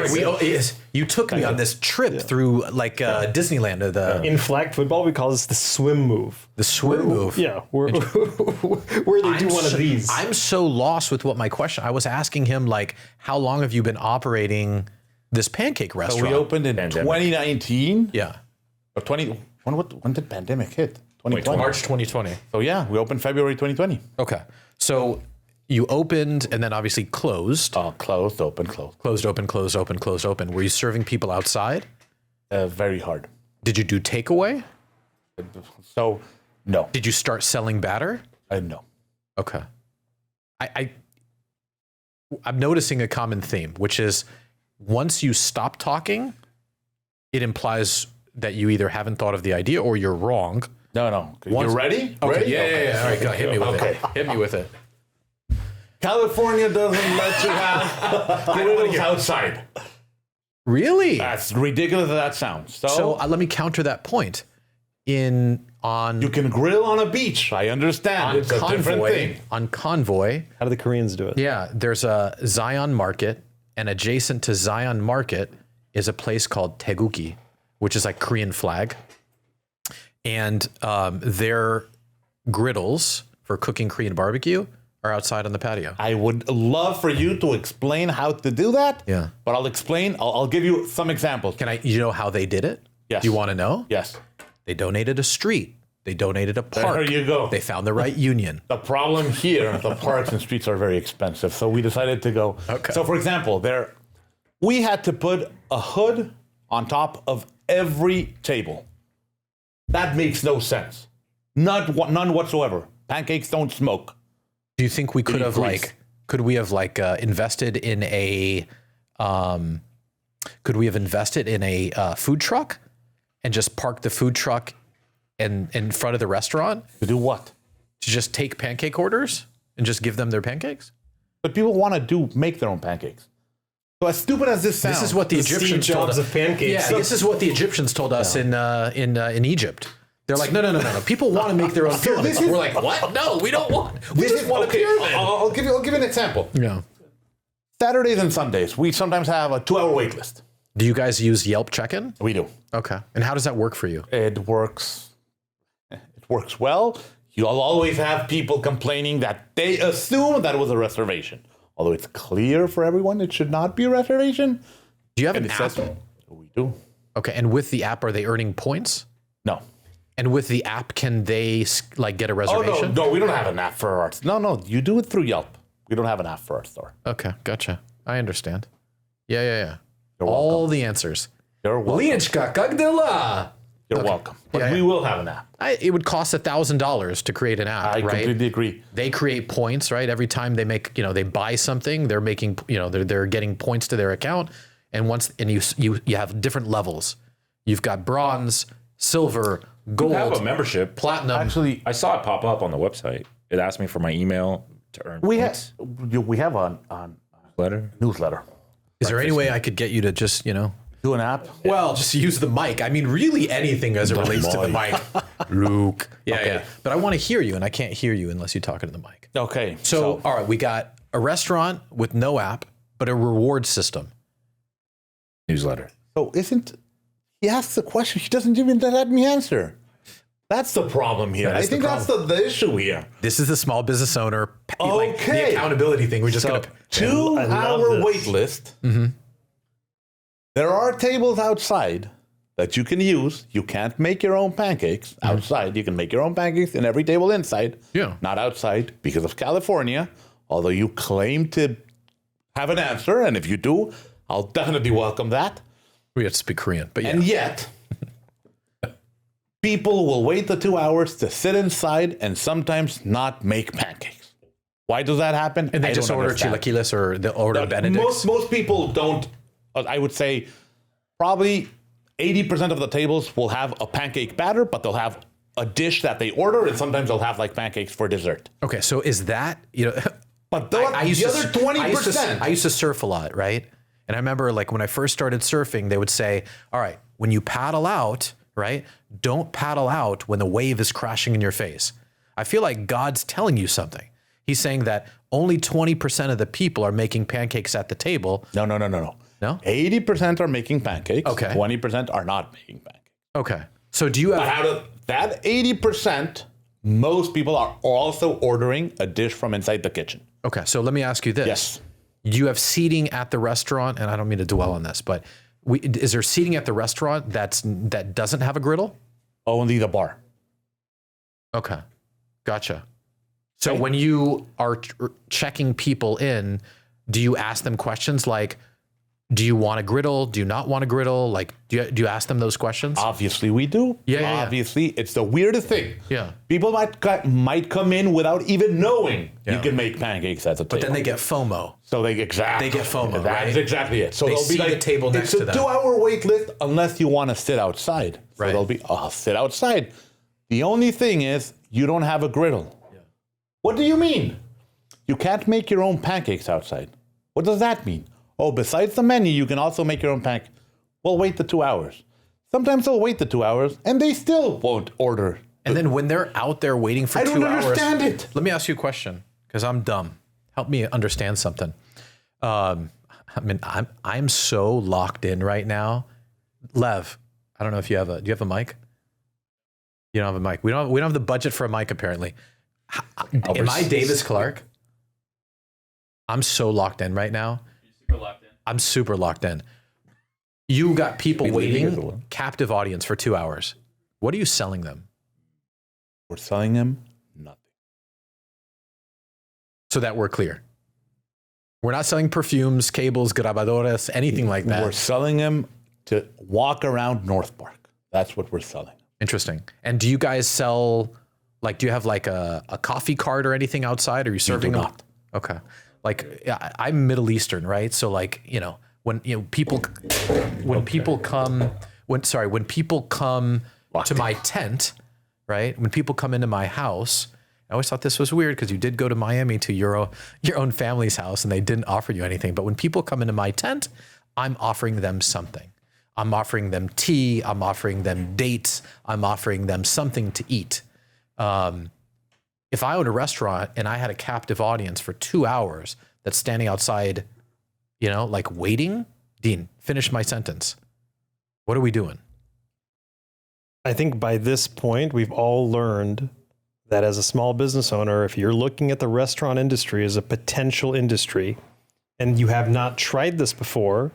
like, you took me on this trip through like Disneyland or the In flag football, we call this the swim move. swim move. Yeah, where they do one of these. I'm so lost with what my question. I was asking him like, how long have you been operating this pancake So restaurant? we opened in Pandemic. 2019. Yeah, Or 20. When did pandemic hit? 2020. March 2020. So yeah, we opened February 2020. Okay, so you opened and then obviously closed. Closed, open, closed. Closed, open, closed, open, closed, open. Were you serving people outside? Very hard. Did you do takeaway? So no, Did you start selling batter? no. Okay. I'm noticing a common theme, which is once you stop talking, it implies that you either haven't thought of the idea or you're wrong. No. You ready? Okay. Ready? Yeah. All right, go. Hit me with it. Hit me with it. California doesn't let you have grills outside. Really? As ridiculous as that sounds. So let me counter that point. you can grill on a beach. I understand. It's a different thing. On Convoy, How do the Koreans do it? yeah, there's a Zion Market, and adjacent to Zion Market is a place called Taeguki, which is like Korean flag. And their griddles for cooking Korean barbecue are outside on the patio. I would love for you to explain how to do that. Yeah. But I'll explain. I'll give you some examples. You know how they did it? Yes. Do you want to know? Yes. They donated a street. They donated a park. There you go. They found the right union. The problem here, the parks and streets are very expensive. So we decided to go. Okay. So for example, we had to put a hood on top of every table. That makes no sense. None whatsoever. Pancakes don't smoke. Do you think we could have grease. invested in a food truck and just park the food truck in front of the restaurant To do what? to just take pancake orders and just give them their pancakes? But people want to make their own pancakes. So as stupid as this sounds, This is what the Egyptians told us. of pancakes. Yeah, this is what the Egyptians told us in Egypt. They're like, no. People want to make their own pyramids. We're like, what? No, we don't want. We just want a pyramid. I'll give you an example. Yeah. Saturdays and Sundays, we sometimes have a 2-hour wait list. Do you guys use Yelp check-in? We do. Okay. And how does that work for you? It works well. You'll always have people complaining that they assume that it was a reservation. Although it's clear for everyone it should not be a reservation. Do you have And an it app? says, we do. Okay. And with the app, are they earning points? No. And with the app, can they like get a Oh, reservation? no, we don't have an app for our... No, you do it through Yelp. We don't have an app for our store. Okay. Gotcha. I understand. Yeah. You're All welcome. the answers. You're welcome. Lienchka, как дела? You're welcome. But Yeah, we yeah. will have an app. It would cost $1,000 to create an app, I right? completely agree. They create points, right? Every time they make, they buy something, they're making, they're getting points to their account. And you have different levels. You've got bronze, silver, gold, I have a membership. platinum. Actually, I saw it pop up on the website. It asked me for my email to earn we points. have a Letter. newsletter. Is there any way I could get you to just, Do an app. Well, just use the mic. I mean, really anything as it relates to the mic. Luke. Yeah. But I want to hear you, and I can't hear you unless you talk into the mic. Okay. So, all right, we got a restaurant with no app, but a reward system. Newsletter. He asks the question, he doesn't even let me answer. That's the problem here. I think that's the issue here. This is the small business owner, like the Okay. accountability thing. We're just going to... 2-hour this. wait list. There are tables outside that you can use. You can't make your own pancakes outside. You can make your own pancakes in every table inside. Yeah. Not outside because of California, although you claim to have an answer. And if you do, I'll definitely welcome that. We have to speak Korean, but yeah. And yet, people will wait the 2 hours to sit inside and sometimes not make pancakes. Why does that happen? And they I just don't order understand. chilaquiles or they order Benedict's. Most people don't. I would say probably 80% of the tables will have a pancake batter, but they'll have a dish that they order, and sometimes they'll have like pancakes for dessert. Okay, so is that, But the other 20%. I used to surf a lot, right? And I remember like when I first started surfing, they would say, all right, when you paddle out, right, don't paddle out when the wave is crashing in your face. I feel like God's telling you something. He's saying that only 20% of the people are making pancakes at the table. No. No? 80% are making pancakes. Okay. 20% are not making pancakes. Okay. So do you have... But out of that 80%, most people are also ordering a dish from inside the kitchen. Okay, so let me ask you this. Yes. Do you have seating at the restaurant? And I don't mean to dwell on this, but is there seating at the restaurant that doesn't have a griddle? Only the bar. Okay, gotcha. So when you are checking people in, do you ask them questions like, do you want a griddle? Do you not want a griddle? Like, do you ask them those questions? Obviously, we do. Yeah. Obviously, it's the weirdest thing. Yeah. People might come in without even knowing you can make pancakes at the table. But then they get FOMO. So they get FOMO. That's right? exactly it. So They they'll be see the table next to them. It's a 2-hour wait list unless you want to sit outside. So Right. they'll be, I'll sit outside. The only thing is you don't have a griddle. Yeah. What do you mean? You can't make your own pancakes outside. What does that mean? Oh, besides the menu, you can also make your own pancake. Well, wait the 2 hours. Sometimes they'll wait the 2 hours and they still won't order. And then when they're out there waiting for 2 hours. I don't understand it. Let me ask you a question because I'm dumb. Help me understand something. I'm so locked in right now. Lev, I don't know if do you have a mic? You don't have a mic. We don't have the budget for a mic apparently. Am I Davis Clark? I'm so locked in right now. I'm super locked in. You got people waiting, captive audience for 2 hours. What are you selling them? We're selling them nothing. So that we're clear. We're not selling perfumes, cables, grabadoras, anything like that. We're selling them to walk around North Park. That's what we're selling. Interesting. And do you guys sell, like, do you have like a coffee cart or anything outside? Are you serving them? not. Okay. Like I'm Middle Eastern, right? So like, when people come to my tent, right? When people come into my house, I always thought this was weird because you did go to Miami to your own family's house and they didn't offer you anything. But when people come into my tent, I'm offering them something. I'm offering them tea. I'm offering them dates. I'm offering them something to eat. If I owned a restaurant and I had a captive audience for 2 hours that's standing outside You know, like waiting. Dean, finish my sentence. What are we doing? I think by this point, we've all learned that as a small business owner, if you're looking at the restaurant industry as a potential industry and you have not tried this before,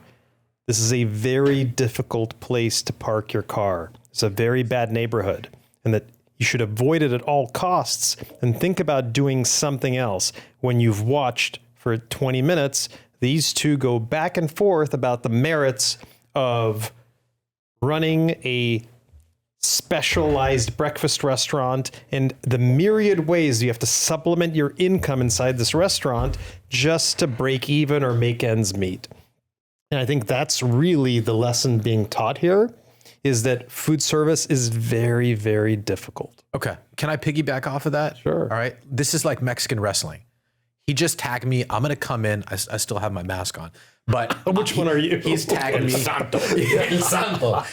this is a very difficult place to park your car. It's a very bad neighborhood, and that you should avoid it at all costs and think about doing something else. When you've watched for 20 minutes, these two go back and forth about the merits of running a specialized breakfast restaurant and the myriad ways you have to supplement your income inside this restaurant just to break even or make ends meet. And I think that's really the lesson being taught here, is that food service is very, very difficult. Okay. Can I piggyback off of that? Sure. All right. This is like Mexican wrestling. He just tagged me. I'm going to come in. I still have my mask on, but Which one are you? He's tagged me. Santo. El Santo.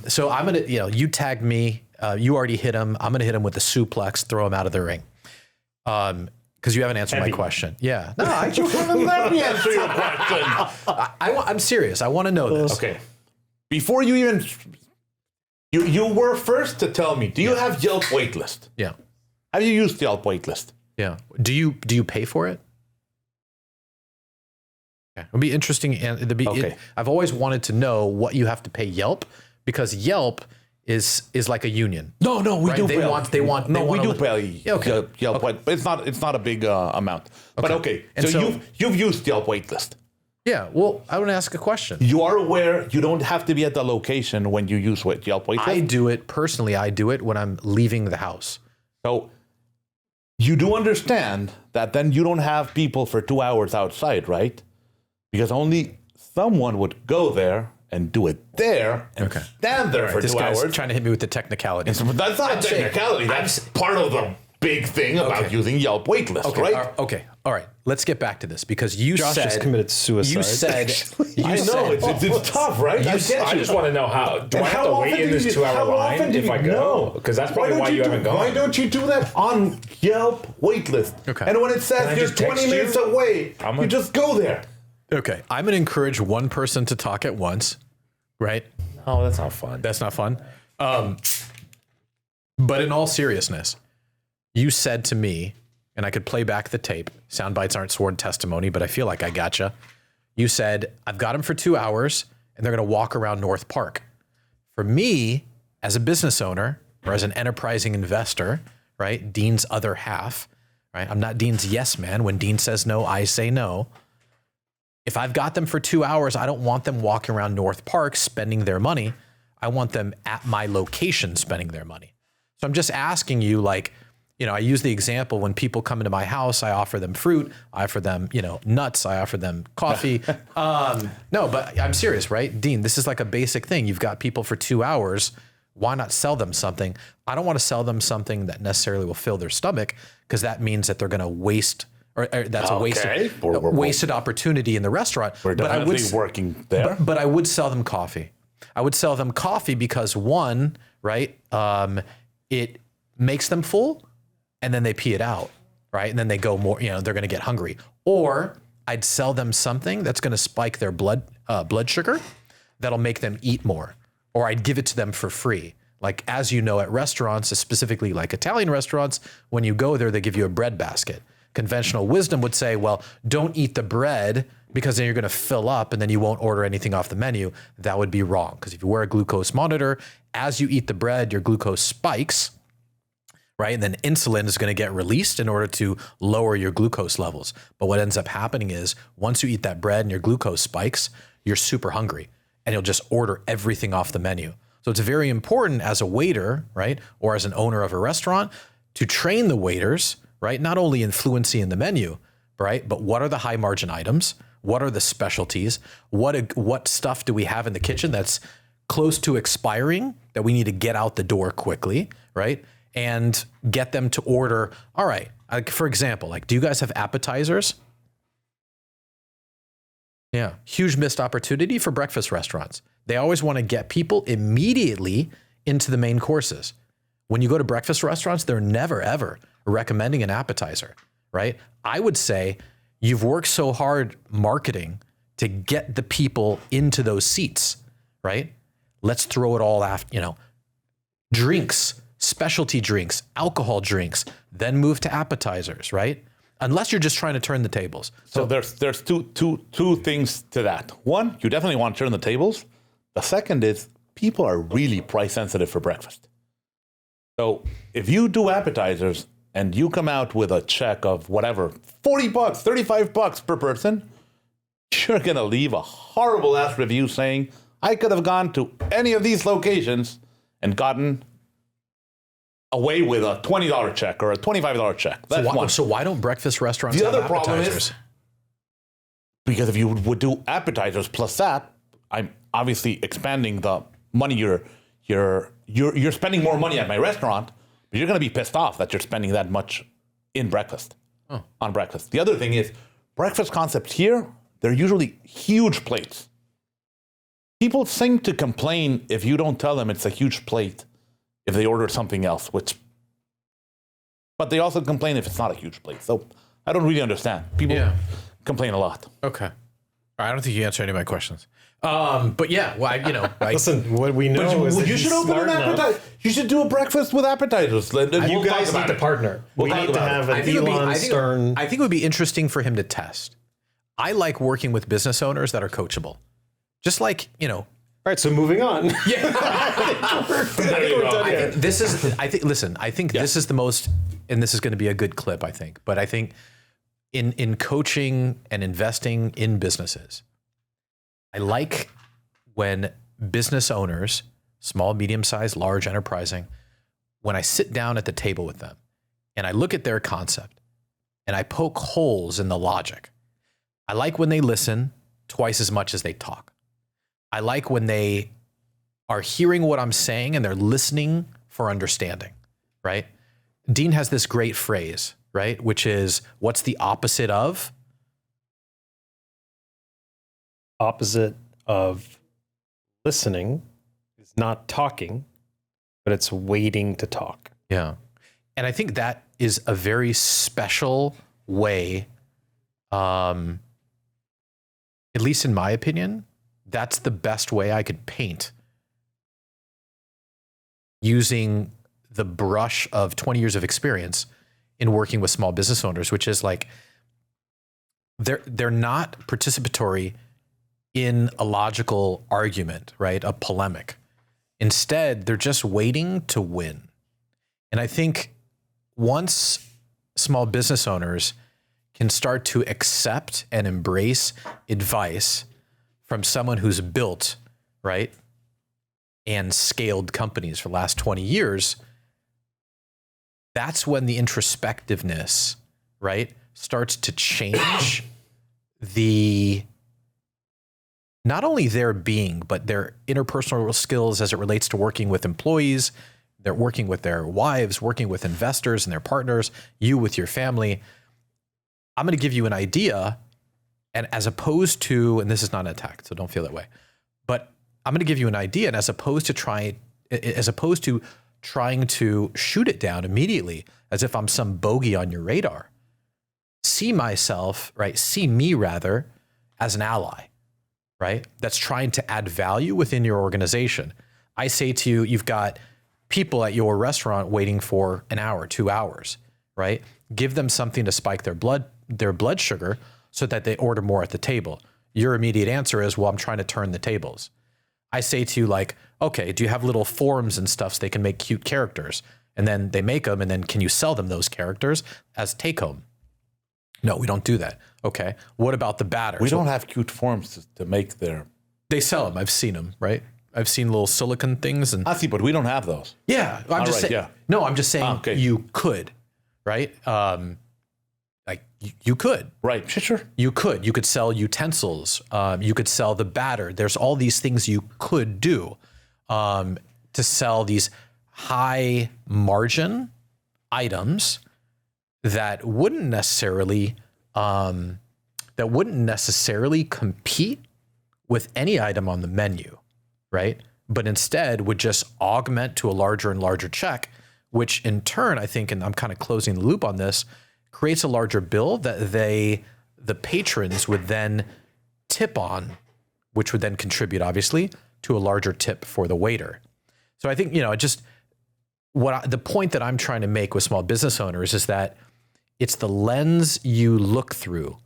So I'm going to, you tagged me. You already hit him. I'm going to hit him with the suplex, throw him out of the ring. Because you haven't answered my question. Yeah. No, I just haven't let me answer your question. I'm serious. I want to know this. Okay. Before you even, you were first to tell me, do you have Yelp waitlist? Yeah. Have you used Yelp waitlist? Yeah. Do you pay for it? Okay. It'll be interesting. And Okay. I've always wanted to know what you have to pay Yelp, because Yelp is like a union. No, we Right? do. They pay. want. No, we do to pay Yeah, okay. Yelp, but it's not a big amount. But okay, And so you've used Yelp waitlist. Yeah. Well, I want to ask a question. You are aware you don't have to be at the location when you use Yelp waitlist. I do it personally. I do it when I'm leaving the house. So you do understand that then you don't have people for 2 hours outside, right? Because only someone would go there and do it there and stand there for This 2 guy's hours. trying to hit me with the technicality. But that's not a technicality. That's part of the big thing about using Yelp waitlist, right? Okay. All right. Let's get back to this, because you Josh said just committed suicide. You said I know it's tough, right? I I just want to know how. Do I have to wait in this 2 hour line if I go? Because that's probably why you haven't gone. Why don't you do that on Yelp waitlist? Okay. And when it Can says I you're just text 20 minutes you? away, you just go there. Okay. I'm going to encourage one person to talk at once, right? Oh, that's not fun. That's not fun. But in all seriousness, you said to me, and I could play back the tape. Sound bites aren't sworn testimony, but I feel like I gotcha. You said, I've got them for 2 hours and they're going to walk around North Park. For me, as a business owner or as an enterprising investor, right? Dean's other half, right? I'm not Dean's yes man. When Dean says no, I say no. If I've got them for 2 hours, I don't want them walking around North Park spending their money. I want them at my location spending their money. So I'm just asking you, like, I use the example when people come into my house, I offer them fruit, I offer them, nuts, I offer them coffee. No, but I'm serious, right? Dean, this is like a basic thing. You've got people for 2 hours. Why not sell them something? I don't want to sell them something that necessarily will fill their stomach, because that means that they're going to waste, or that's a wasted opportunity in the restaurant. We're definitely working there. But I would sell them coffee. I would sell them coffee because, one, right, it makes them full, and then they pee it out, right? And then they go more, they're going to get hungry. Or I'd sell them something that's going to spike their blood sugar, that'll make them eat more. Or I'd give it to them for free. Like, as you know, at restaurants, specifically like Italian restaurants, when you go there, they give you a bread basket. Conventional wisdom would say, well, don't eat the bread, because then you're going to fill up and then you won't order anything off the menu. That would be wrong, because if you wear a glucose monitor, as you eat the bread, your glucose spikes, right? And then insulin is going to get released in order to lower your glucose levels. But what ends up happening is, once you eat that bread and your glucose spikes, you're super hungry and you'll just order everything off the menu. So it's very important as a waiter, right? Or as an owner of a restaurant, to train the waiters, right? Not only in fluency in the menu, right? But what are the high margin items? What are the specialties? What stuff do we have in the kitchen that's close to expiring that we need to get out the door quickly, right? And get them to order. All right. Like, for example, do you guys have appetizers? Yeah. Huge missed opportunity for breakfast restaurants. They always want to get people immediately into the main courses. When you go to breakfast restaurants, they're never, ever recommending an appetizer, right? I would say you've worked so hard marketing to get the people into those seats, right? Let's throw it all after, drinks, specialty drinks, alcohol drinks, then move to appetizers, right? Unless you're just trying to turn the tables. So there's two things to that. One, you definitely want to turn the tables. The second is people are really price sensitive for breakfast. So if you do appetizers and you come out with a check of whatever, $40, $35 per person, you're going to leave a horrible ass review saying, I could have gone to any of these locations and gotten away with a $20 check or a $25 check. That's one. So why don't breakfast restaurants The have other problem appetizers? is, because if you would do appetizers plus that, I'm obviously expanding the money you're spending more money at my restaurant, but you're going to be pissed off that you're spending that much in breakfast, on breakfast. The other thing is, breakfast concepts here, they're usually huge plates. People seem to complain if you don't tell them it's a huge plate if they order something else, but they also complain if it's not a huge plate. So I don't really understand. People complain a lot. Okay. I don't think you answered any of my questions. But yeah, well, Listen, what we know is that you he's should open smart an enough. appetizer. You should do a breakfast with appetizers. You guys need to partner. We talk need to about it. have an Ilan Stern. I think it would be interesting for him to test. I like working with business owners that are coachable. Just like, All right, so moving on. this is the most, and this is going to be a good clip, I think. But I think in coaching and investing in businesses, I like when business owners, small, medium-sized, large, enterprising, when I sit down at the table with them and I look at their concept and I poke holes in the logic. I like when they listen twice as much as they talk. I like when they are hearing what I'm saying and they're listening for understanding, right? Dean has this great phrase, right? Which is, what's the opposite of? Opposite of listening is not talking, but it's waiting to talk. Yeah. And I think that is a very special way, at least in my opinion, that's the best way I could paint using the brush of 20 years of experience in working with small business owners, which is like, they're not participatory in a logical argument, right? A polemic. Instead, they're just waiting to win. And I think once small business owners can start to accept and embrace advice from someone who's built, right, and scaled companies for the last 20 years, that's when the introspectiveness, right, starts to change not only their being, but their interpersonal skills as it relates to working with employees. They're working with their wives, working with investors and their partners, you with your family. I'm going to give you an idea, and as opposed to, and this is not an attack, so don't feel that way, but I'm going to give you an idea, and as opposed to trying to shoot it down immediately as if I'm some bogey on your radar, see me rather as an ally, right? That's trying to add value within your organization. I say to you, you've got people at your restaurant waiting for an hour, 2 hours, right? Give them something to spike their blood sugar so that they order more at the table. Your immediate answer is, well, I'm trying to turn the tables. I say to you, like, okay, do you have little forms and stuff so they can make cute characters? And then they make them, and then can you sell them those characters as take home? No, we don't do that. Okay. What about the batter? We don't have cute forms to make their... They sell them. I've seen them, right? I've seen little silicone things. And I see, but we don't have those. yeah, I'm just saying. Yeah. No, I'm just saying you could, right? Like you could. Right, sure. You could sell utensils. You could sell the batter. There's all these things you could do to sell these high margin items that wouldn't necessarily compete with any item on the menu, right? But instead would just augment to a larger and larger check, which in turn, I think, and I'm kind of closing the loop on this, creates a larger bill that the patrons would then tip on, which would then contribute obviously to a larger tip for the waiter. So I think, the point that I'm trying to make with small business owners is that it's the lens you look through,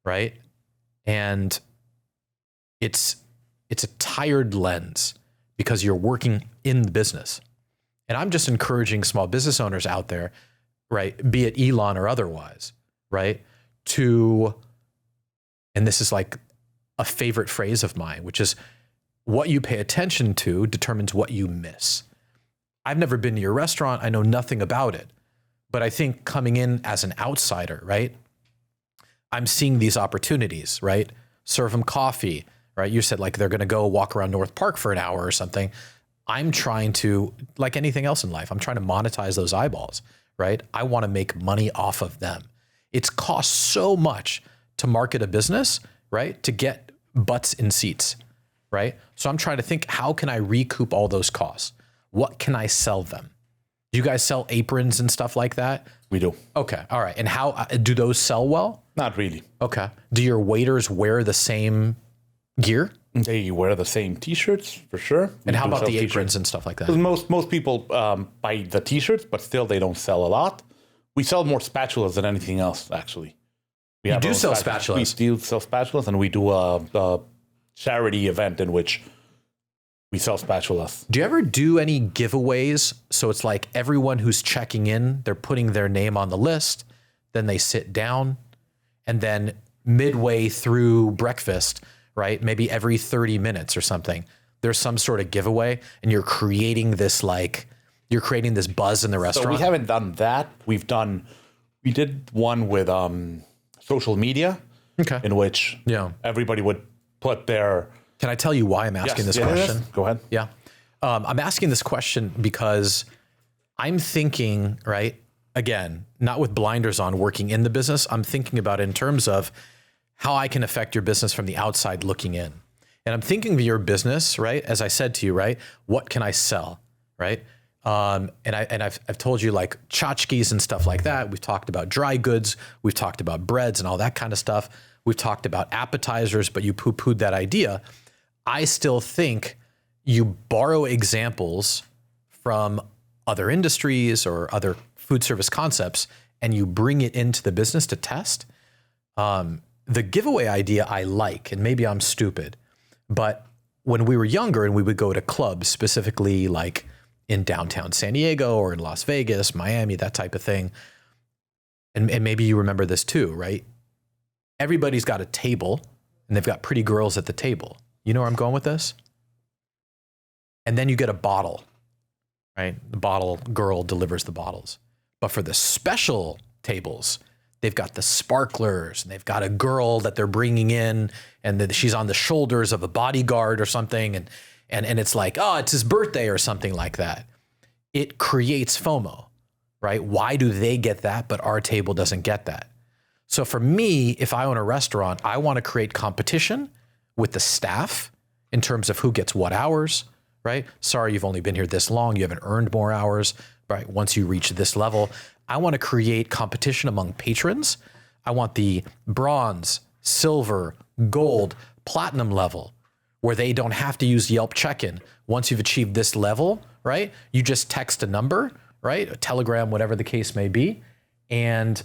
right? And it's a tired lens because you're working in the business. And I'm just encouraging small business owners out there, right? Be it Ilan or otherwise, right? And this is like a favorite phrase of mine, which is what you pay attention to determines what you miss. I've never been to your restaurant. I know nothing about it, but I think coming in as an outsider, right? I'm seeing these opportunities, right? Serve them coffee, right? You said like they're going to go walk around North Park for an hour or something. I'm trying to, like anything else in life, I'm trying to monetize those eyeballs, right? I want to make money off of them. It's cost so much to market a business, right? To get butts in seats, right? So I'm trying to think, how can I recoup all those costs? What can I sell them? Do you guys sell aprons and stuff like that? We do. Okay. All right. And how do those sell well? Not really. Okay. Do your waiters wear the same gear? They wear the same T-shirts for sure. And how about the aprons and stuff like that? Because most people buy the T-shirts, but still they don't sell a lot. We sell more spatulas than anything else, actually. You do sell spatulas. We do sell spatulas, and we do a charity event in which we sell spatulas. Do you ever do any giveaways? So it's like everyone who's checking in, they're putting their name on the list, then they sit down, and then midway through breakfast, right? Maybe every 30 minutes or something, there's some sort of giveaway, and you're creating this buzz in the restaurant. So we haven't done that. We did one with social media, okay, in which everybody would put their. Can I tell you why I'm asking this question? Yes. Go ahead. Yeah. I'm asking this question because I'm thinking, right, again, not with blinders on working in the business. I'm thinking about it in terms of how I can affect your business from the outside looking in. And I'm thinking of your business, right? As I said to you, right? What can I sell, right? And I've told you like tchotchkes and stuff like that. We've talked about dry goods. We've talked about breads and all that kind of stuff. We've talked about appetizers, but you poo-pooed that idea. I still think you borrow examples from other industries or other food service concepts, and you bring it into the business to test. The giveaway idea I like, and maybe I'm stupid, but when we were younger and we would go to clubs, specifically like in downtown San Diego or in Las Vegas, Miami, that type of thing, and maybe you remember this too, right? Everybody's got a table, and they've got pretty girls at the table. You know where I'm going with this? And then you get a bottle, right? The bottle girl delivers the bottles. But for the special tables, they've got the sparklers, and they've got a girl that they're bringing in, and she's on the shoulders of a bodyguard or something. And it's like, oh, it's his birthday or something like that. It creates FOMO, right? Why do they get that, but our table doesn't get that? So for me, if I own a restaurant, I want to create competition with the staff in terms of who gets what hours, right? Sorry, you've only been here this long. You haven't earned more hours, right? Once you reach this level, I want to create competition among patrons. I want the bronze, silver, gold, platinum level where they don't have to use Yelp check-in. Once you've achieved this level, right? You just text a number, right? A telegram, whatever the case may be. And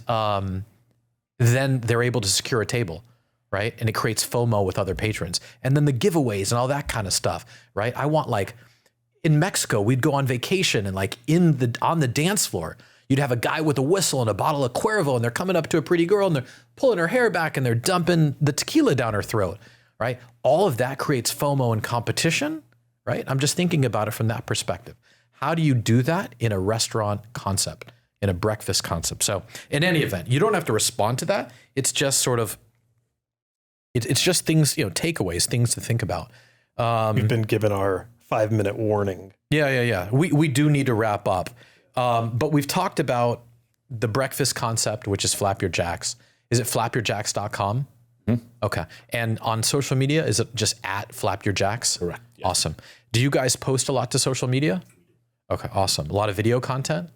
then they're able to secure a table. Right? And it creates FOMO with other patrons. And then the giveaways and all that kind of stuff, right? I want like in Mexico, we'd go on vacation and like on the dance floor, you'd have a guy with a whistle and a bottle of Cuervo, and they're coming up to a pretty girl and they're pulling her hair back and they're dumping the tequila down her throat, right? All of that creates FOMO and competition, right? I'm just thinking about it from that perspective. How do you do that in a restaurant concept, in a breakfast concept? So in any event, you don't have to respond to that. It's just sort of, it's just things, takeaways, things to think about. We've been given our 5-minute warning. Yeah. We do need to wrap up. But we've talked about the breakfast concept, which is Flap Your Jacks. Is it flapyourjacks.com? Mm-hmm. Okay. And on social media, is it just at Flap Your Jacks? Correct. Yeah. Awesome. Do you guys post a lot to social media? Okay, awesome. A lot of video content?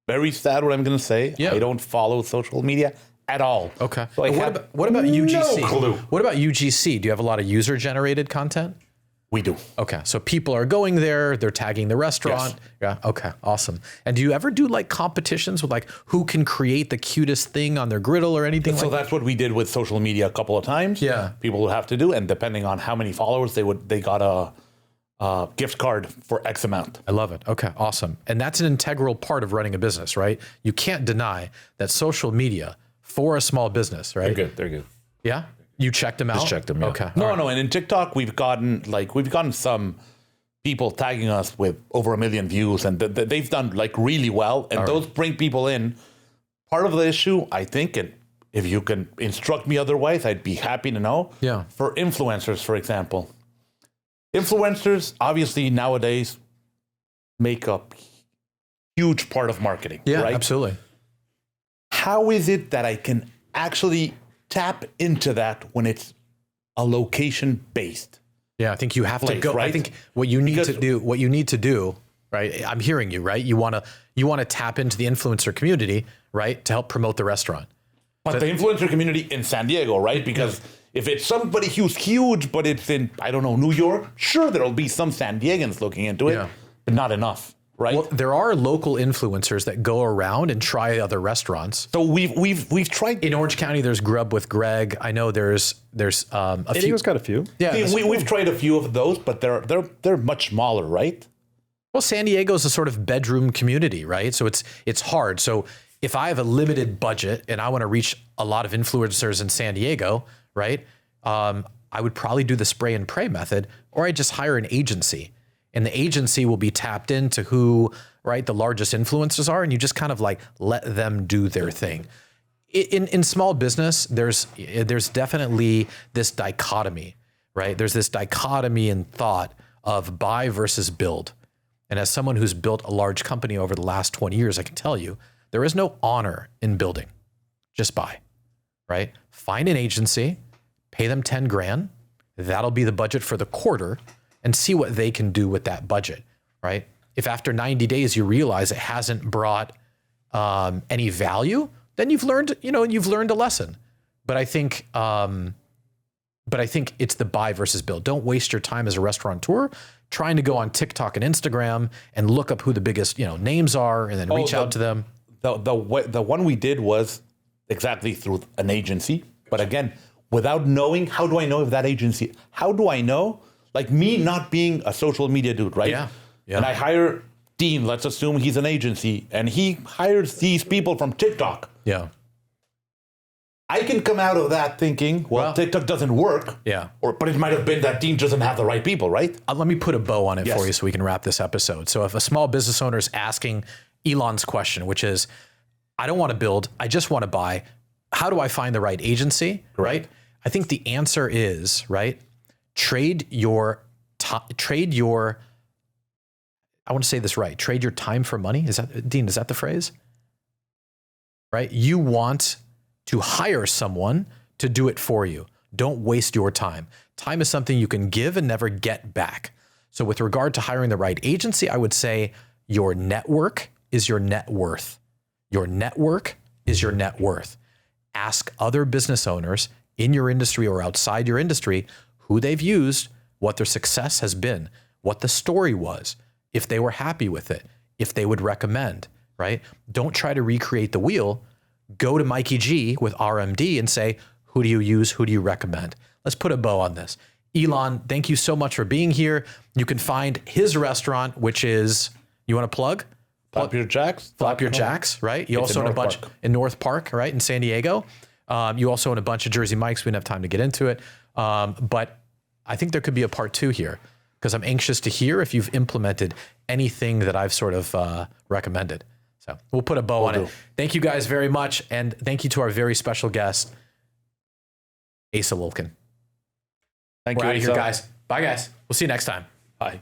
Very sad what I'm going to say. Yeah. I don't follow social media at all. Okay. So I And have what about UGC? no clue. What about UGC? Do you have a lot of user generated content? We do. Okay, so people are going there, they're tagging the restaurant. Yes. Yeah, okay, awesome. And do you ever do like competitions with like who can create the cutest thing on their griddle or anything So like that? that's what we did with social media a couple of times. Yeah. People would have to do, and depending on how many followers, they got a gift card for X amount. I love it. Okay, awesome. And that's an integral part of running a business, right? You can't deny that social media for a small business, right? They're good. Yeah? You checked them out? Just checked them, yeah. Okay. No, and in TikTok we've gotten some people tagging us with over 1 million views, and they've done like really well, and those bring people in. Part of the issue, I think, and if you can instruct me otherwise, I'd be happy to know. Yeah. For influencers, for example, influencers obviously nowadays make a huge part of marketing. Yeah, right? absolutely. How is it that I can actually tap into that when it's a location based? Yeah, I think you have to Place, go. I right? think what you need Because- to do, right? I'm hearing you, right? You want to tap into the influencer community, right? To help promote the restaurant. But the influencer community in San Diego, right? Because if it's somebody who's huge, but it's in, I don't know, New York, sure, there'll be some San Diegans looking into it, Yeah. but not enough, right? Well, there are local influencers that go around and try other restaurants. So we've tried. In Orange County, there's Grub with Greg. I know there's a few. Diego's got a few. Yeah, We've tried a few of those, but they're much smaller, right? well, San Diego is a sort of bedroom community, right? So it's hard. So if I have a limited budget and I want to reach a lot of influencers in San Diego, right? I would probably do the spray and pray method, or I just hire an agency, and the agency will be tapped into who, right, the largest influencers are, and you just kind of like let them do their thing. In small business, there's definitely this dichotomy, right? There's this dichotomy in thought of buy versus build. And as someone who's built a large company over the last 20 years, I can tell you, there is no honor in building. Just buy, right? Find an agency, pay them 10 grand. That'll be the budget for the quarter, and see what they can do with that budget, right? If after 90 days you realize it hasn't brought any value, then you've learned a lesson. But I think it's the buy versus build. Don't waste your time as a restaurateur trying to go on TikTok and Instagram and look up who the biggest names are, and then reach out to them. The one we did was exactly through an agency, but again, without knowing, how do I know if that agency? How do I know? Like me not being a social media dude, right? Yeah. And I hire Dean. Let's assume he's an agency, and he hires these people from TikTok. Yeah. I can come out of that thinking, well, TikTok doesn't work. Yeah. But it might have been that Dean doesn't have the right people, right? Let me put a bow on it Yes. for you so we can wrap this episode. So if a small business owner is asking Ilan's question, which is, I don't want to build, I just want to buy, how do I find the right agency, right? I think the answer is, right, trade your, I want to say this right, trade your time for money. Is that, Dean, is that the phrase? Right? You want to hire someone to do it for you. Don't waste your time. Time is something you can give and never get back. So with regard to hiring the right agency, I would say your network is your net worth. Your network is your net worth. Ask other business owners in your industry or outside your industry who they've used, what their success has been, what the story was, if they were happy with it, if they would recommend, right? Don't try to recreate the wheel. Go to Mikey G with RMD and say, who do you use? Who do you recommend? Let's put a bow on this. Ilan, thank you so much for being here. You can find his restaurant, which is, you want to plug? Flap Your Jacks. Flap Your Jacks, right? You It's also in own a bunch North Park. in North Park, right? In San Diego. You also own a bunch of Jersey Mike's. We didn't have time to get into it. But I think there could be a part 2 here, because I'm anxious to hear if you've implemented anything that I've sort of recommended. So we'll put a bow on it. Thank you guys very much. And thank you to our very special guest, Asa Wilkin. Thank We're you, out of here, Asa. guys. Bye, guys. We'll see you next time. Bye.